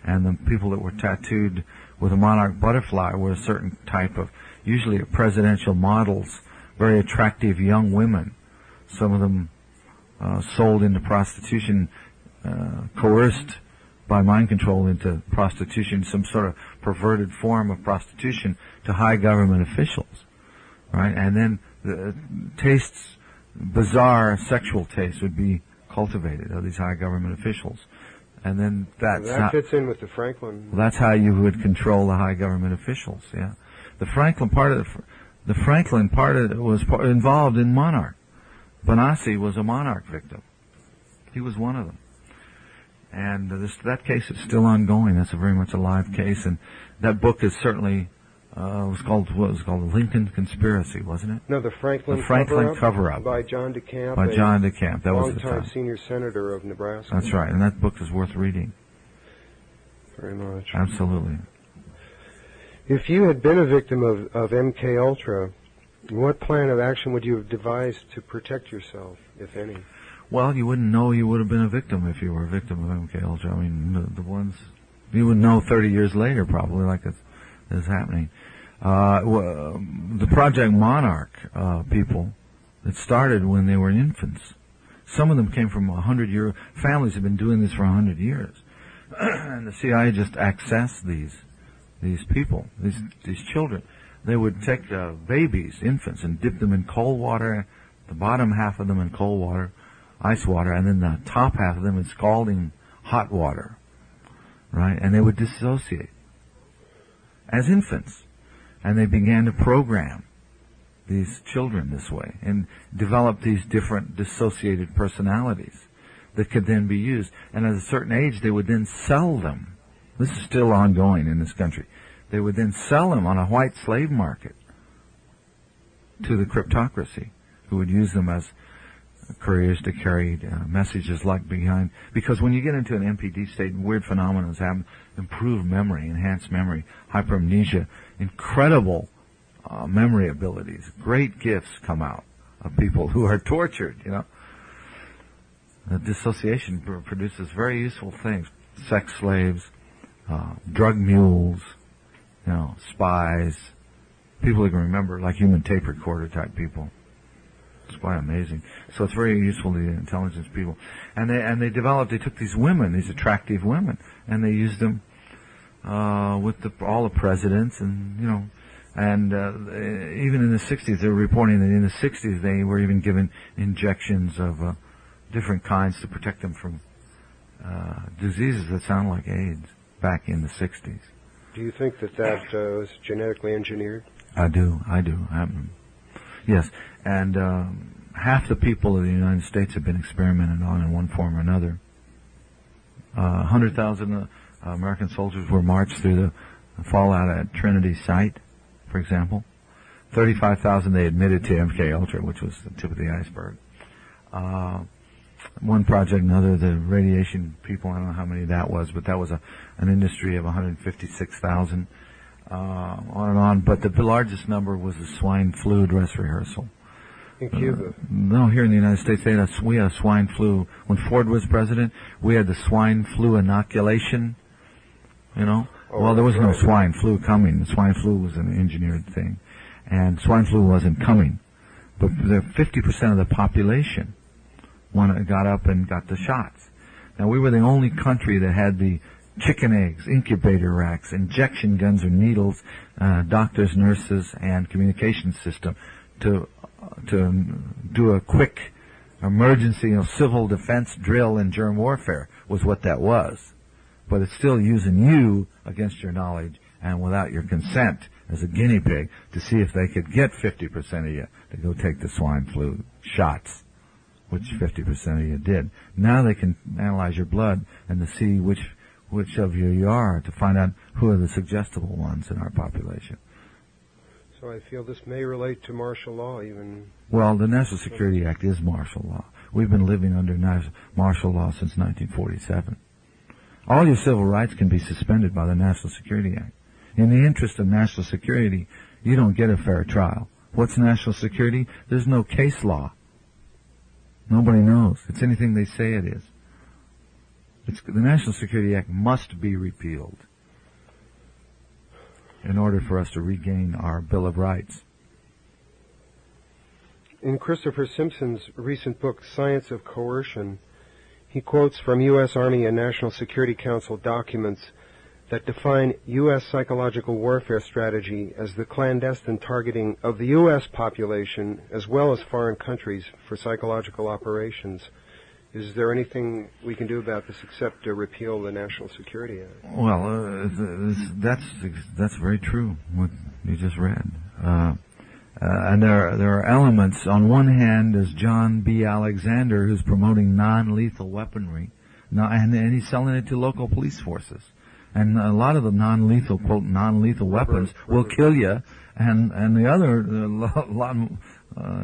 And the people that were tattooed with a monarch butterfly were a certain type of, usually presidential models, very attractive young women. Some of them sold into prostitution, coerced by mind control into prostitution, some sort of perverted form of prostitution, to high government officials, right? And then the bizarre sexual tastes would be cultivated of these high government officials. And then that fits in with the Franklin. Well, that's how you would control the high government officials. Yeah, the Franklin part of it was involved in Monarch. Bonassi was a Monarch victim. He was one of them, and that case is still ongoing. That's a very much a live case, and that book is certainly was called the Lincoln Conspiracy, wasn't it? No, the Franklin Cover-Up by John DeCamp. By John DeCamp. That was the longtime senior senator of Nebraska. That's right, and that book is worth reading. Very much. Absolutely. If you had been a victim of MK Ultra, what plan of action would you have devised to protect yourself, if any? Well, you wouldn't know you would have been a victim if you were a victim of MK Ultra. I mean, the ones you would know 30 years later, probably, like it's happening. The Project Monarch people, it started when they were infants. Some of them came from 100-year families have been doing this for 100 years, and the CIA just accessed these people, these children. They would take babies, infants, and dip them in cold water, the bottom half of them in cold water, ice water, and then the top half of them in scalding hot water, right? And they would dissociate as infants. And they began to program these children this way and develop these different dissociated personalities that could then be used. And at a certain age, they would then sell them. This is still ongoing in this country. They would then sell them on a white slave market to the cryptocracy, who would use them as couriers to carry messages like behind. Because when you get into an MPD state, weird phenomena happen: improved memory, enhanced memory, hypermnesia, incredible memory abilities, great gifts come out of people who are tortured. The dissociation produces very useful things: sex slaves, drug mules, spies, people who can remember, like human tape recorder type people. It's quite amazing. So it's very useful to the intelligence people. And they took these women, these attractive women, and they used them with all the presidents, and even in the 60s, they were reporting that in the 60s they were even given injections of different kinds to protect them from diseases that sound like AIDS back in the 60s. Do you think that was genetically engineered? I do. Yes, and half the people of the United States have been experimented on in one form or another. 100,000 American soldiers were marched through the fallout at Trinity site, for example. 35,000 they admitted to MK Ultra, which was the tip of the iceberg. One project, another, the radiation people, I don't know how many that was, but that was an industry of 156,000. On and on, but the largest number was the swine flu dress rehearsal. In Cuba? No, here in the United States, we had a swine flu. When Ford was president, we had the swine flu inoculation, Well, there was no swine flu coming. The swine flu was an engineered thing. And swine flu wasn't coming. But 50% of the population got up and got the shots. Now, we were the only country that had the chicken eggs, incubator racks, injection guns or needles, doctors, nurses, and communication system to do a quick emergency civil defense drill in germ warfare was what that was. But it's still using you against your knowledge and without your consent as a guinea pig to see if they could get 50% of you to go take the swine flu shots, which 50% of you did. Now they can analyze your blood and to see which of you are, to find out who are the suggestible ones in our population. So I feel this may relate to martial law even. Well, the National Security Act is martial law. We've been living under martial law since 1947. All your civil rights can be suspended by the National Security Act. In the interest of national security, you don't get a fair trial. What's national security? There's no case law. Nobody knows. It's anything they say it is. The National Security Act must be repealed in order for us to regain our Bill of Rights. In Christopher Simpson's recent book, Science of Coercion, he quotes from U.S. Army and National Security Council documents that define U.S. psychological warfare strategy as the clandestine targeting of the U.S. population as well as foreign countries for psychological operations. Is there anything we can do about this except to repeal the National Security Act? Well, that's very true, what you just read. And there are elements. On one hand, there's John B. Alexander, who's promoting non-lethal weaponry, and he's selling it to local police forces. And a lot of the non-lethal, quote, non-lethal weapons will kill you, and the other,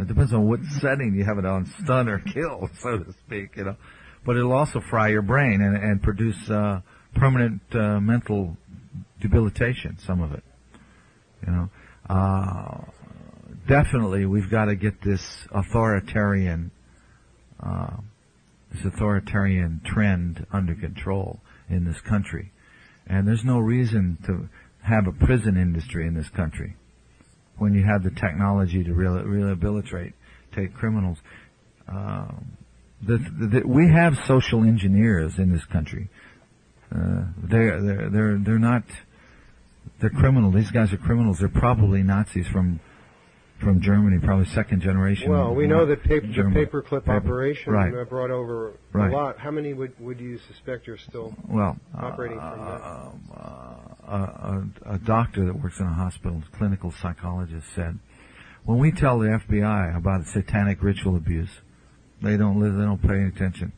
it depends on what setting you have it on, stun or kill, so to speak, But it'll also fry your brain and produce permanent mental debilitation, some of it, Definitely, we've got to get this authoritarian trend under control in this country. And there's no reason to have a prison industry in this country when you have the technology to rehabilitate criminals. We have social engineers in this country. They're not. They're criminal. These guys are criminals. They're probably Nazis from Germany, probably second generation. Well, we know that the paperclip operation brought over a lot. How many would you suspect are still operating from that? A doctor that works in a hospital, clinical psychologist, said, when we tell the FBI about satanic ritual abuse, they don't pay any attention.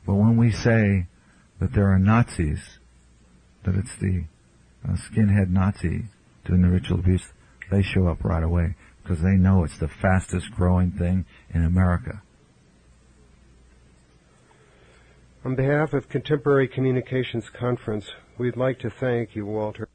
But when we say that there are Nazis, that it's the skinhead Nazi doing the ritual abuse, they show up right away. because they know it's the fastest growing thing in America. On behalf of Contemporary Communications Conference, we'd like to thank you, Walter.